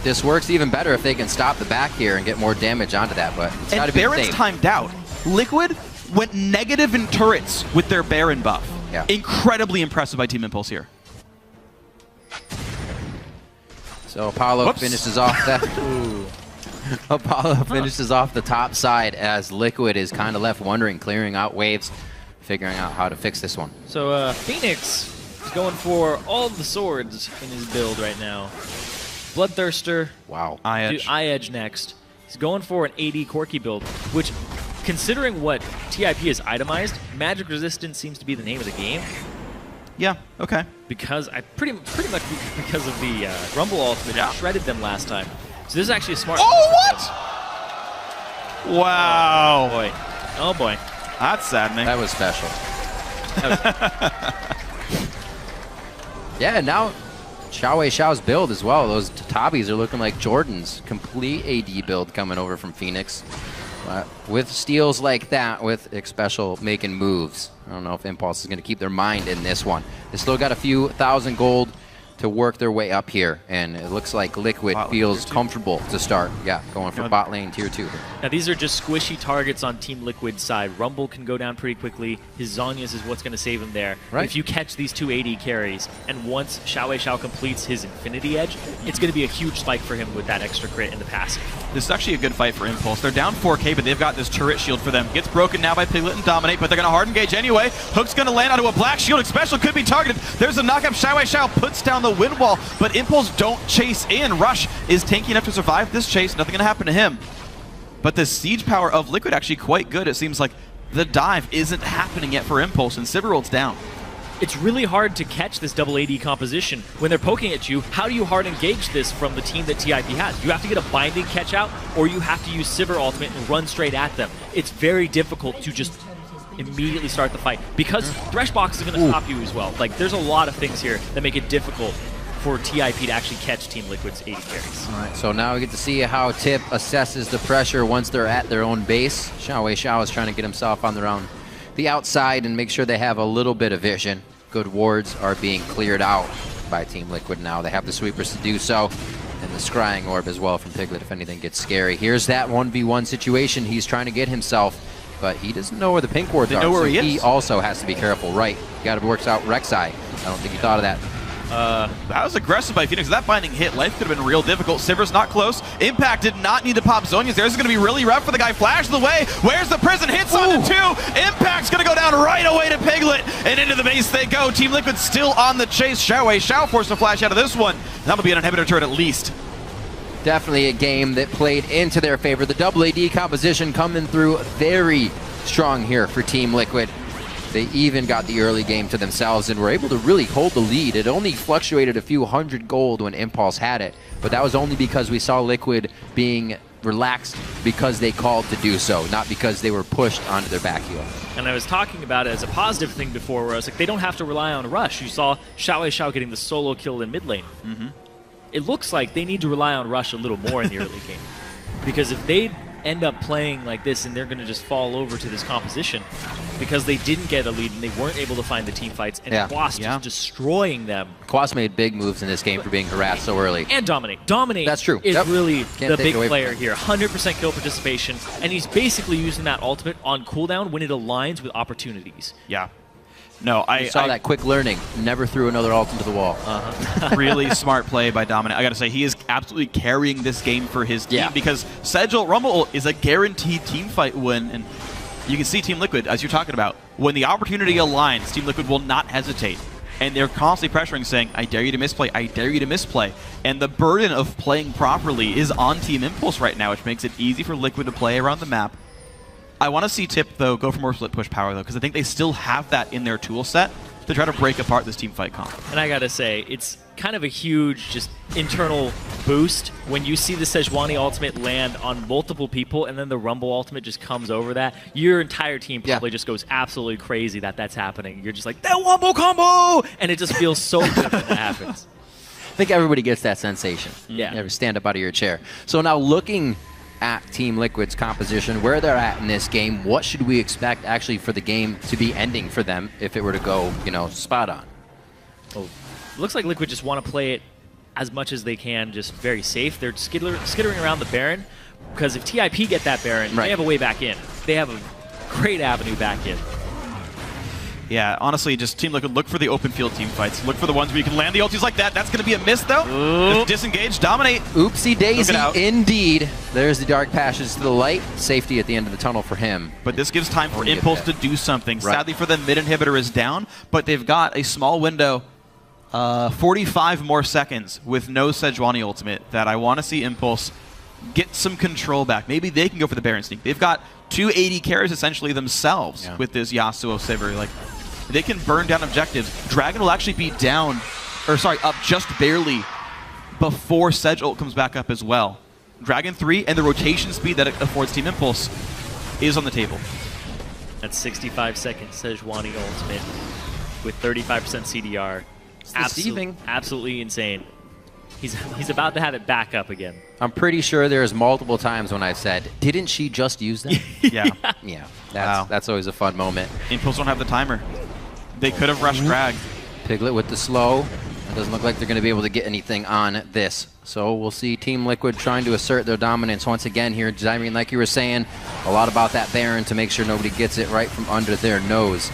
This works even better if they can stop the back here and get more damage onto that, but it's got to be Baron's safe. timed out. Liquid went negative in turrets with their Baron buff. Yeah. Incredibly impressive by Team Impulse here. So Apollo finishes off that. Apollo finishes off the top side as Liquid is kind of left wondering, clearing out waves, figuring out how to fix this one. So Phoenix is going for all the swords in his build right now. Bloodthirster. Wow. Eye Edge. Eye Edge next. He's going for an AD Corki build, which, considering what TIP is itemized, magic resistance seems to be the name of the game. Yeah, okay. Because I pretty much because of the Rumble ultimate shredded them last time. So this is actually a smart. Oh, what? Wow. Oh boy. Oh boy. That's saddening. That was special. Yeah, now Xiao's build as well. Those Tabis are looking like Jordan's complete AD build coming over from Phoenix. With steals like that, with Special making moves, I don't know if Impulse is going to keep their mind in this one. They still got a few thousand gold to work their way up here, and it looks like Liquid feels comfortable to start. Yeah, going for bot lane tier 2. Now these are just squishy targets on Team Liquid's side. Rumble can go down pretty quickly. His Zhonya's is what's going to save him there. Right. If you catch these 2 AD carries, and once Xiao completes his Infinity Edge, it's going to be a huge spike for him with that extra crit in the passive. This is actually a good fight for Impulse. They're down 4K, but they've got this turret shield for them. Gets broken now by Piglet and Dominate, but they're going to hard engage anyway. Hook's going to land onto a black shield. Special could be targeted. There's a knockup. Xiao puts down the wind wall, but Impulse don't chase in. Rush is tanky enough to survive this chase. Nothing going to happen to him. But the siege power of Liquid actually quite good. It seems like the dive isn't happening yet for Impulse, and Ciberworld's down. It's really hard to catch this double AD composition. When they're poking at you, how do you hard engage this from the team that TIP has? You have to get a binding catch out, or you have to use Sivir ultimate and run straight at them. It's very difficult to just immediately start the fight, because Threshbox is going to stop you as well. Like, there's a lot of things here that make it difficult for TIP to actually catch Team Liquid's 80 carries. All right, so now we get to see how Tip assesses the pressure once they're at their own base. Xiao is trying to get himself on the outside and make sure they have a little bit of vision. Good wards are being cleared out by Team Liquid now. They have the sweepers to do so, and the scrying orb as well from Piglet if anything gets scary. Here's that 1v1 situation he's trying to get himself, but he doesn't know where the pink wards are, so he also has to be careful. Right, got to work out Rek'Sai. I don't think he thought of that. That was aggressive by Phoenix. That binding hit, life could have been real difficult. Sivir's not close. Impact did not need to pop Zhonya's there. This is going to be really rough for the guy. Flash the way. Where's the prison? Hits onto 2. Impact's going to go down right away to Piglet. And into the base they go. Team Liquid still on the chase. Xiao forced to flash out of this one. That'll be an inhibitor turret at least. Definitely a game that played into their favor. The double AD composition coming through very strong here for Team Liquid. They even got the early game to themselves and were able to really hold the lead. It only fluctuated a few hundred gold when Impulse had it, but that was only because we saw Liquid being relaxed because they called to do so, not because they were pushed onto their back heel. And I was talking about it as a positive thing before, where I was like, they don't have to rely on Rush. You saw Xiao getting the solo kill in mid lane. It looks like they need to rely on Rush a little more in the early game, because if they end up playing like this and they're going to just fall over to this composition because they didn't get a lead and they weren't able to find the team fights, and Quas just destroying them. Quas made big moves in this game for being harassed so early. And Dominate. Dominate That's true. is really the big player here. 100% kill participation, and he's basically using that ultimate on cooldown when it aligns with opportunities. Yeah. No, I saw that quick learning. Never threw another ult into the wall. Really smart play by Dominant. I got to say, he is absolutely carrying this game for his team because Sedgel Rumble is a guaranteed team fight win. And you can see Team Liquid, as you're talking about, when the opportunity aligns, Team Liquid will not hesitate. And they're constantly pressuring, saying, I dare you to misplay, I dare you to misplay. And the burden of playing properly is on Team Impulse right now, which makes it easy for Liquid to play around the map. I want to see Tip, though, go for more split push power, though, because I think they still have that in their tool set to try to break apart this team fight comp. And I got to say, it's kind of a huge just internal boost when you see the Sejuani ultimate land on multiple people and then the Rumble ultimate just comes over that. Your entire team probably just goes absolutely crazy that that's happening. You're just like, that Wombo combo! And it just feels so good when that happens. I think everybody gets that sensation. Yeah. You ever stand up out of your chair. So now looking at Team Liquid's composition, where they're at in this game, what should we expect actually for the game to be ending for them if it were to go, you know, spot on? Oh, looks like Liquid just want to play it as much as they can, just very safe. They're skittering around the Baron, because if TIP get that Baron, they have a way back in. They have a great avenue back in. Yeah, honestly, just Team Liquid, look for the open field team fights. Look for the ones where you can land the ultis like that. That's going to be a miss, though. Disengage, Dominate. Oopsie daisy, indeed. There's the dark passage to the light. Safety at the end of the tunnel for him. But this gives time for Impulse to do something. Sadly for them, mid inhibitor is down, but they've got a small window, 45 more seconds with no Sejuani ultimate, that I want to see Impulse get some control back. Maybe they can go for the Baron sneak. They've got 280 carries essentially themselves with this Yasuo Sivir. Like, they can burn down objectives. Dragon will actually be down, or sorry, up just barely before Sedge ult comes back up as well. Dragon 3 and the rotation speed that it affords Team Impulse is on the table. That's 65 seconds Sejuani ultimate with 35% CDR. Deceiving. Absolutely insane. He's about to have it back up again. I'm pretty sure there's multiple times when I've said, didn't she just use that? Yeah. Yeah, Wow. that's always a fun moment. Impulse don't have the timer. They could have rushed drag. Piglet with the slow. It doesn't look like they're going to be able to get anything on this. So we'll see Team Liquid trying to assert their dominance once again here. Zyrene, like you were saying, a lot about that Baron to make sure nobody gets it right from under their nose.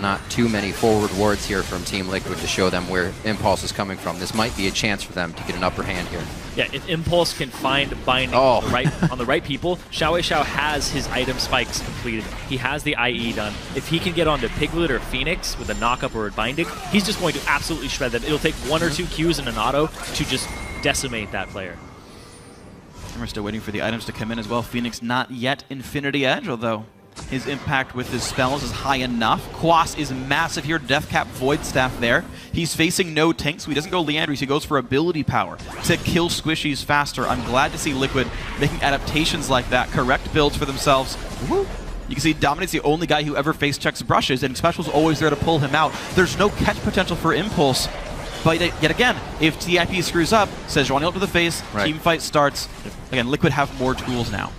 Not too many forward wards here from Team Liquid to show them where Impulse is coming from. This might be a chance for them to get an upper hand here. Yeah, if Impulse can find binding on the right people, Xiao has his item spikes completed. He has the IE done. If he can get onto Piglet or Phoenix with a knockup or a binding, he's just going to absolutely shred them. It'll take 1 or 2 Qs and an auto to just decimate that player. And we're still waiting for the items to come in as well. Phoenix not yet Infinity Edge, although his impact with his spells is high enough. Quas is massive here. Deathcap Void Staff there. He's facing no tank, so he doesn't go Leandries. He goes for ability power to kill squishies faster. I'm glad to see Liquid making adaptations like that. Correct builds for themselves. Woo. You can see Dominate's the only guy who ever face checks brushes, and Special's always there to pull him out. There's no catch potential for Impulse. But yet again, if TIP screws up, says Johnny up to the face, team fight starts. Again, Liquid have more tools now.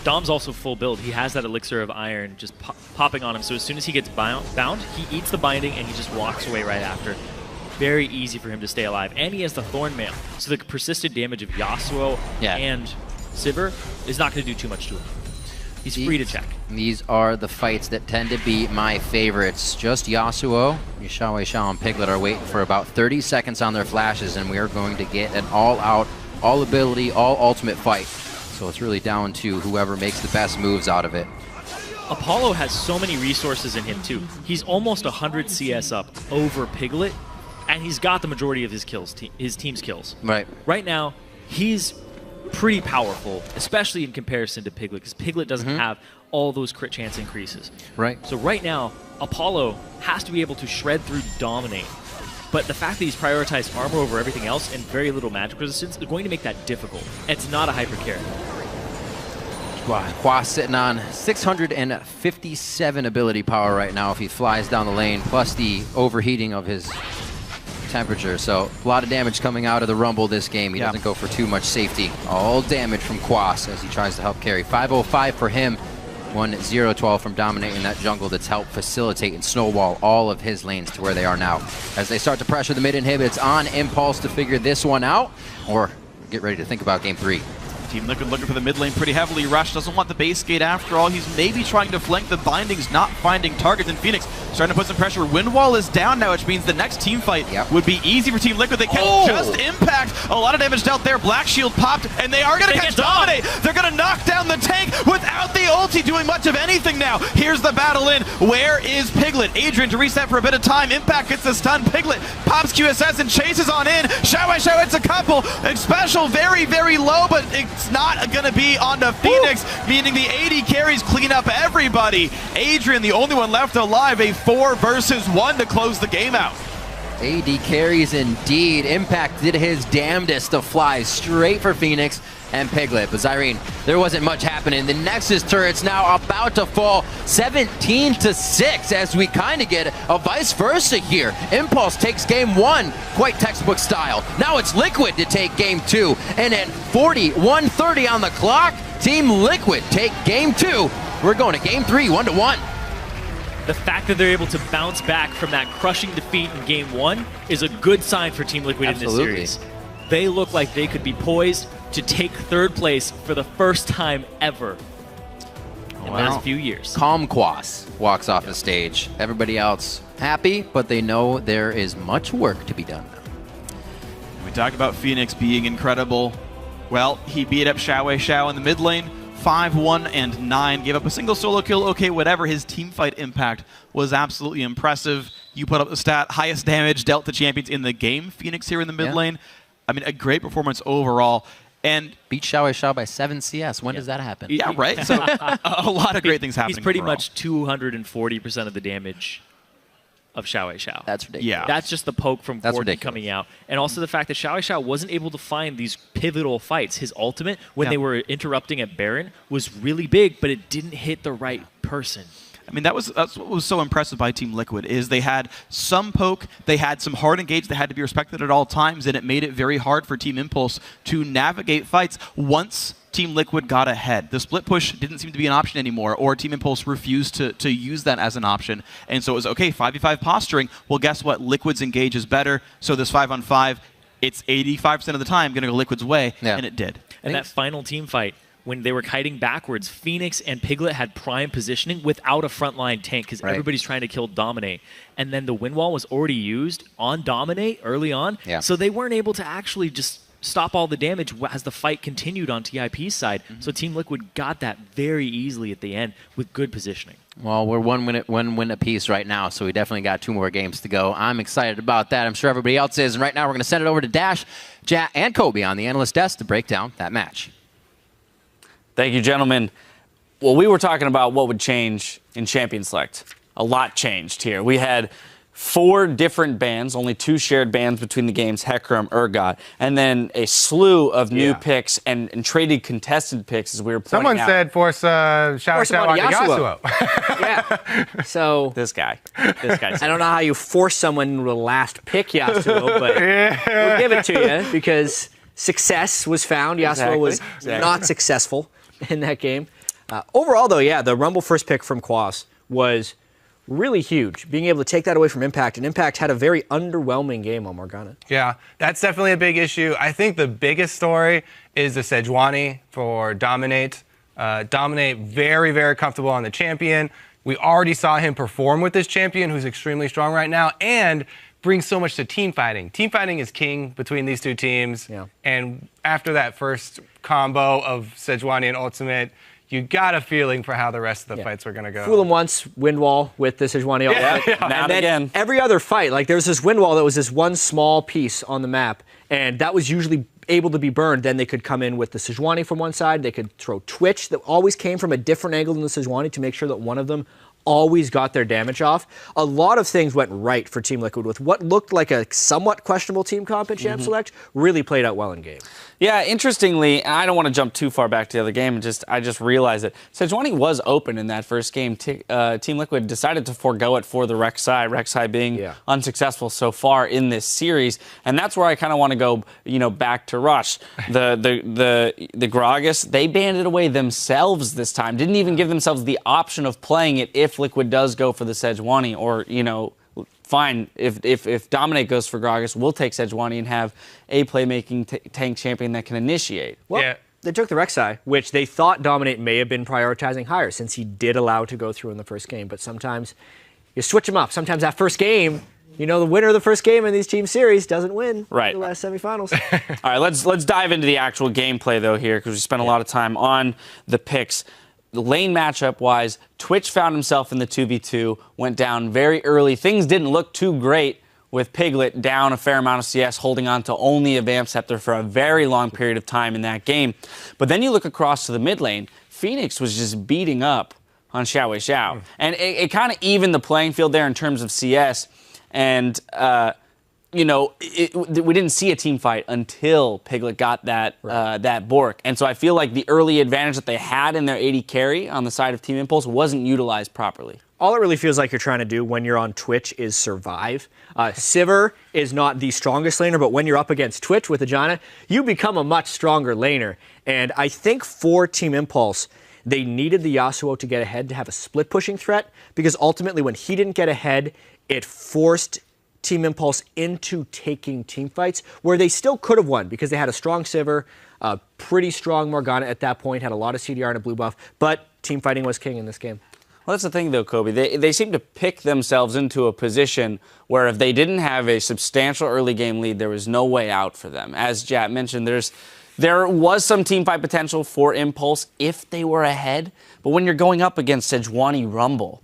Dom's also full build. He has that Elixir of Iron just popping on him. So as soon as he gets bound, he eats the binding and he just walks away right after. Very easy for him to stay alive. And he has the Thorn Mail. So the persistent damage of Yasuo and Sivir is not going to do too much to him. He's free to check. These are the fights that tend to be my favorites. Just Yasuo, Xiao and Piglet are waiting for about 30 seconds on their flashes, and we are going to get an all-out, all-ability, all-ultimate fight. So it's really down to whoever makes the best moves out of it. Apollo has so many resources in him, too. He's almost 100 CS up over Piglet, and he's got the majority of his kills, his team's kills. Right now, he's pretty powerful, especially in comparison to Piglet, because Piglet doesn't have all those crit chance increases. So right now, Apollo has to be able to shred through Dominate. But the fact that he's prioritized armor over everything else and very little magic resistance is going to make that difficult. And it's not a hyper carry. Quas sitting on 657 ability power right now if he flies down the lane, plus the overheating of his temperature. So a lot of damage coming out of the Rumble this game. He doesn't go for too much safety. All damage from Quas as he tries to help carry. 505 for him. 1-0-12 from dominating that jungle that's helped facilitate and snowball all of his lanes to where they are now. As they start to pressure the mid inhib, it's on Impulse to figure this one out, or get ready to think about game 3. Team Liquid looking for the mid lane pretty heavily. Rush doesn't want the base gate after all. He's maybe trying to flank the bindings, not finding targets. And Phoenix starting to put some pressure. Wind wall is down now, which means the next team fight would be easy for Team Liquid. They can't just impact. A lot of damage dealt there. Black Shield popped, and they are going to catch Dominate. They're going to knock down the tank without the ulti doing much of anything now. Here's the battle in. Where is Piglet? Adrian to reset for a bit of time. Impact gets the stun. Piglet pops QSS and chases on in. Xiao hits a couple. Special very, very low, but it's not going to be on the Phoenix, meaning the AD carries clean up everybody. Adrian, the only one left alive, a 4 versus 1 to close the game out. AD carries indeed. Impact did his damnedest to fly straight for Phoenix and Piglet. But Zyrene, there wasn't much happening. The Nexus turret's now about to fall 17-6 as we kind of get a vice versa here. Impulse takes game 1, quite textbook style. Now it's Liquid to take game 2. And at 41:30 on the clock, Team Liquid take game 2. We're going to game 3, 1-1. The fact that they're able to bounce back from that crushing defeat in game 1 is a good sign for Team Liquid in this series. They look like they could be poised to take 3rd place for the first time ever in the last few years. Calm Quas walks off the stage. Everybody else happy, but they know there is much work to be done. We talked about Phoenix being incredible. Well, he beat up Xiao in the mid lane. 5-1-9, gave up a single solo kill, okay, whatever. His team fight impact was absolutely impressive. You put up the stat, highest damage dealt to champions in the game, Phoenix here in the mid lane. I mean, a great performance overall. And beat Xiao by 7 CS. When does that happen? Yeah, right? So a lot of great things happening. He's pretty much 240% of the damage of Xiao. That's ridiculous. Yeah. That's just the poke from Gordon coming out. And also the fact that Xiao wasn't able to find these pivotal fights. His ultimate, when they were interrupting at Baron, was really big, but it didn't hit the right person. I mean, that's what was so impressive by Team Liquid is they had some poke, they had some hard engage that had to be respected at all times, and it made it very hard for Team Impulse to navigate fights once Team Liquid got ahead. The split push didn't seem to be an option anymore, or Team Impulse refused to use that as an option. And so it was, okay, 5v5 posturing. Well, guess what? Liquid's engage is better, so this 5-on-5, it's 85% of the time going to go Liquid's way, and it did. And that final team fight, when they were kiting backwards, Phoenix and Piglet had prime positioning without a frontline tank because everybody's trying to kill Dominate. And then the wind wall was already used on Dominate early on, so they weren't able to actually just stop all the damage as the fight continued on TIP's side. So Team Liquid got that very easily at the end with good positioning. Well, we're one win apiece right now, so we definitely got 2 more games to go. I'm excited about that. I'm sure everybody else is. And right now we're going to send it over to Dash, Jat, and Kobe on the analyst desk to break down that match. Thank you, gentlemen. Well, we were talking about what would change in Champion Select. A lot changed here. We had 4 different bans, only 2 shared bans between the games, Hecarim, Urgot, and then a slew of new picks and traded contested picks as we were pointing Someone out. said force Xiao Xiao onto Yasuo. Yeah. So This guy. I don't know how you force someone to last pick Yasuo, but we'll give it to you because success was found. Yasuo was not successful in that game. Overall, though, yeah, the Rumble first pick from Quas was really huge, being able to take that away from Impact. And Impact had a very underwhelming game on Morgana. Yeah, that's definitely a big issue. I think the biggest story is the Sejuani for Dominate. Dominate very, very comfortable on the champion. We already saw him perform with this champion who's extremely strong right now and brings so much to team fighting. Team fighting is king between these 2 teams. Yeah. And after that first combo of Sejuani and Ultimate, you got a feeling for how the rest of the fights were going to go. Fool him once, wind wall with the Sejuani. And then again. Every other fight, like there was this wind wall that was this one small piece on the map, and that was usually able to be burned. Then they could come in with the Sejuani from one side. They could throw Twitch that always came from a different angle than the Sejuani to make sure that one of them always got their damage off. A lot of things went right for Team Liquid with what looked like a somewhat questionable team comp in Champ Select really played out well in game. Yeah, interestingly, and I don't want to jump too far back to the other game, I just realized that Sejuani was open in that first game. Team Liquid decided to forego it for the Rek'Sai being unsuccessful so far in this series, and that's where I kind of want to go, back to Rush. The Gragas, they banned it away themselves this time. Didn't even give themselves the option of playing it if Liquid does go for the Sejuani, or, fine, if Dominate goes for Gragas, we'll take Sejuani and have a playmaking tank champion that can initiate. Well, they took the Rek'Sai, which they thought Dominate may have been prioritizing higher since he did allow to go through in the first game. But sometimes you switch him up. Sometimes that first game, the winner of the first game in these team series doesn't win the last semifinals. All right, let's dive into the actual gameplay, though, here, because we spent a lot of time on the picks. Lane matchup-wise, Twitch found himself in the 2v2, went down very early. Things didn't look too great with Piglet down a fair amount of CS, holding on to only a Vamp Scepter for a very long period of time in that game. But then you look across to the mid lane, Phoenix was just beating up on Xiao. And it kind of evened the playing field there in terms of CS. And, we didn't see a team fight until Piglet got that Bork. And so I feel like the early advantage that they had in their AD carry on the side of Team Impulse wasn't utilized properly. All it really feels like you're trying to do when you're on Twitch is survive. Sivir is not the strongest laner, but when you're up against Twitch with Ajana, you become a much stronger laner. And I think for Team Impulse, they needed the Yasuo to get ahead to have a split pushing threat, because ultimately when he didn't get ahead, it forced Team Impulse into taking team fights where they still could have won because they had a strong Sivir, a pretty strong Morgana at that point, had a lot of CDR and a blue buff, but team fighting was king in this game. Well, that's the thing, though, Kobe. They seem to pick themselves into a position where if they didn't have a substantial early game lead, there was no way out for them. As Jat mentioned, there was some team fight potential for Impulse if they were ahead, but when you're going up against Sejuani Rumble,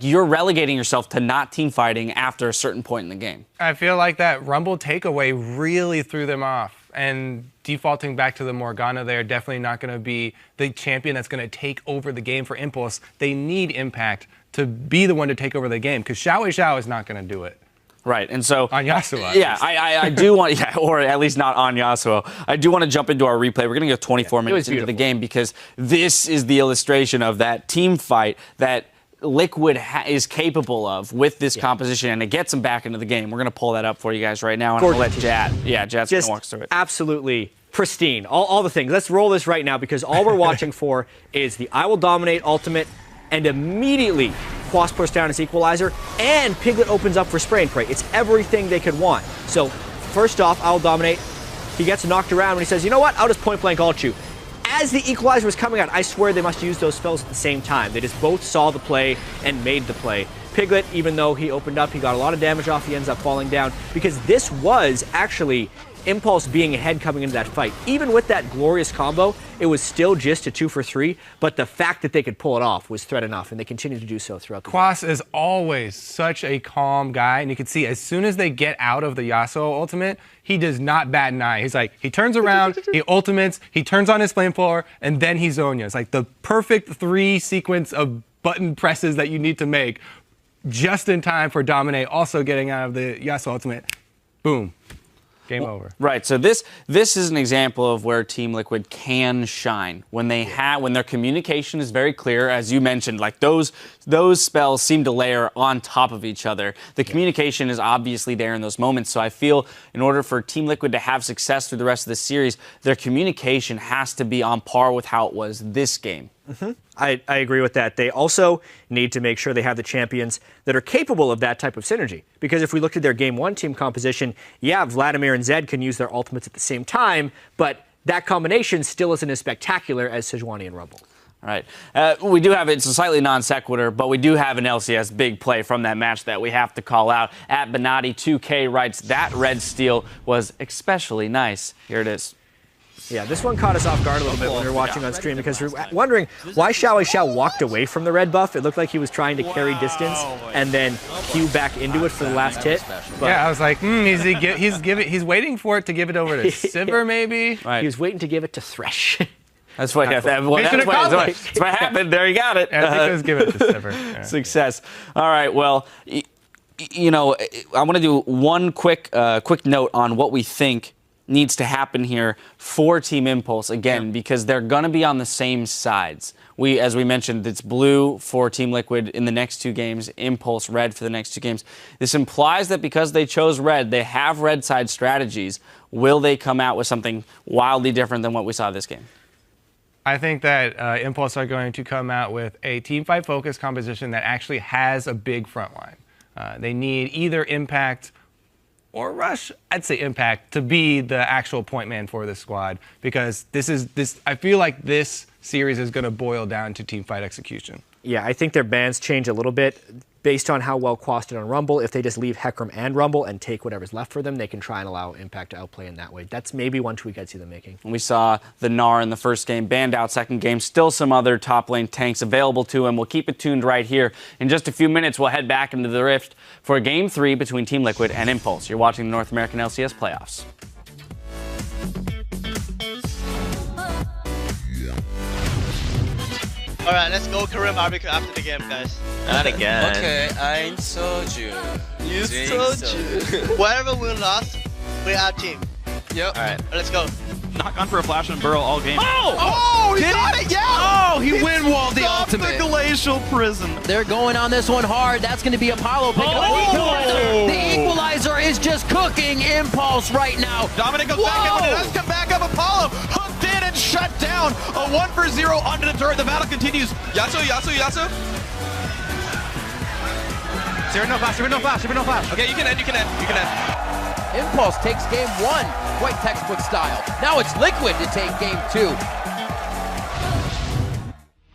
you're relegating yourself to not team fighting after a certain point in the game. I feel like that Rumble takeaway really threw them off. And defaulting back to the Morgana, they're definitely not going to be the champion that's going to take over the game for Impulse. They need Impact to be the one to take over the game, because Xiao is not going to do it. Right, and so on Yasuo. Yeah, I do want, or at least not on Yasuo. I do want to jump into our replay. We're going to go 24 minutes into the game, because this is the illustration of that team fight that Liquid is capable of with this composition, and it gets them back into the game. We're going to pull that up for you guys right now, and I'm going to let Jad's going to walk through it. Absolutely pristine. All the things. Let's roll this right now, because all we're watching for is the I Will Dominate ultimate, and immediately Quas puts down his equalizer, and Piglet opens up for spray and pray. It's everything they could want. So first off, I Will Dominate. He gets knocked around, and he says, you know what? I'll just point blank ult you. As the equalizer was coming out, I swear they must use those spells at the same time. They just both saw the play and made the play. Piglet, even though he opened up, he got a lot of damage off, he ends up falling down, because this was actually Impulse being ahead coming into that fight. Even with that glorious combo, it was still just a 2 for 3, but the fact that they could pull it off was threat enough, and they continue to do so throughout the game. Quas is always such a calm guy, and you can see as soon as they get out of the Yasuo ultimate, he does not bat an eye. He's like, he turns around, he ultimates, he turns on his flamethrower, and then he Zonya. It's like the perfect 3 sequence of button presses that you need to make just in time for Dominate also getting out of the Yasuo ultimate. Boom. Game over. Right. So this is an example of where Team Liquid can shine when when their communication is very clear, as you mentioned. Like those spells seem to layer on top of each other. The communication is obviously there in those moments. So I feel in order for Team Liquid to have success through the rest of the series, their communication has to be on par with how it was this game. I agree with that. They also need to make sure they have the champions that are capable of that type of synergy. Because if we looked at their Game 1 team composition, yeah, Vladimir and Zed can use their ultimates at the same time, but that combination still isn't as spectacular as Sejuani and Rumble. All right. We do have, it's a slightly non sequitur, but we do have an LCS big play from that match that we have to call out. At Benatti2K writes, that red steal was especially nice. Here it is. Yeah, this one caught us off guard a little bit when we were watching on stream, because we were wondering why Xiao walked away from the red buff. It looked like he was trying to carry distance and then queue back into it for the last hit. But yeah, I was like, he's waiting for it to give it over to Sivir, maybe? Right. He was waiting to give it to Thresh. That's what happened. There you got it. Yeah, I think it was give it to Sivir. Yeah. Success. All right, well, you know, I want to do one quick note on what we think needs to happen here for Team Impulse, again, because they're going to be on the same sides. As we mentioned, it's blue for Team Liquid in the next 2 games, Impulse red for the next 2 games. This implies that because they chose red, they have red side strategies. Will they come out with something wildly different than what we saw this game? I think that Impulse are going to come out with a teamfight focused composition that actually has a big front line. They need either Impact or Rush, I'd say Impact, to be the actual point man for this squad, because I feel like this series is going to boil down to teamfight execution. Yeah, I think their bans change a little bit based on how well Quas did on Rumble. If they just leave Hecarim and Rumble and take whatever's left for them, they can try and allow Impact to outplay in that way. That's maybe one tweak I'd see them making. We saw the Gnar in the first game, banned out second game. Still some other top lane tanks available to him. We'll keep it tuned right here. In just a few minutes, we'll head back into the Rift for Game 3 between Team Liquid and Impulse. You're watching the North American LCS playoffs. Alright, let's go Karim barbecue after the game, guys. Not again. Okay, I told you. You told you. Whatever we lost, we are team. Yep. Alright, let's go. Not gone for a flash and burrow all game. Oh, he got it, yeah! Oh, he win-walled the Stopped ultimate. the glacial prison. They're going on this one hard. That's going to be Apollo picking up the equalizer. The equalizer is just cooking Impulse right now. Dominic goes back in, but it does come back up. Apollo hooked in and shut down. A 1-for-0 onto the turret. The battle continues. Yasuo. Sivir no flash. Okay, you can end. Impulse takes game 1, quite textbook style. Now it's Liquid to take game 2.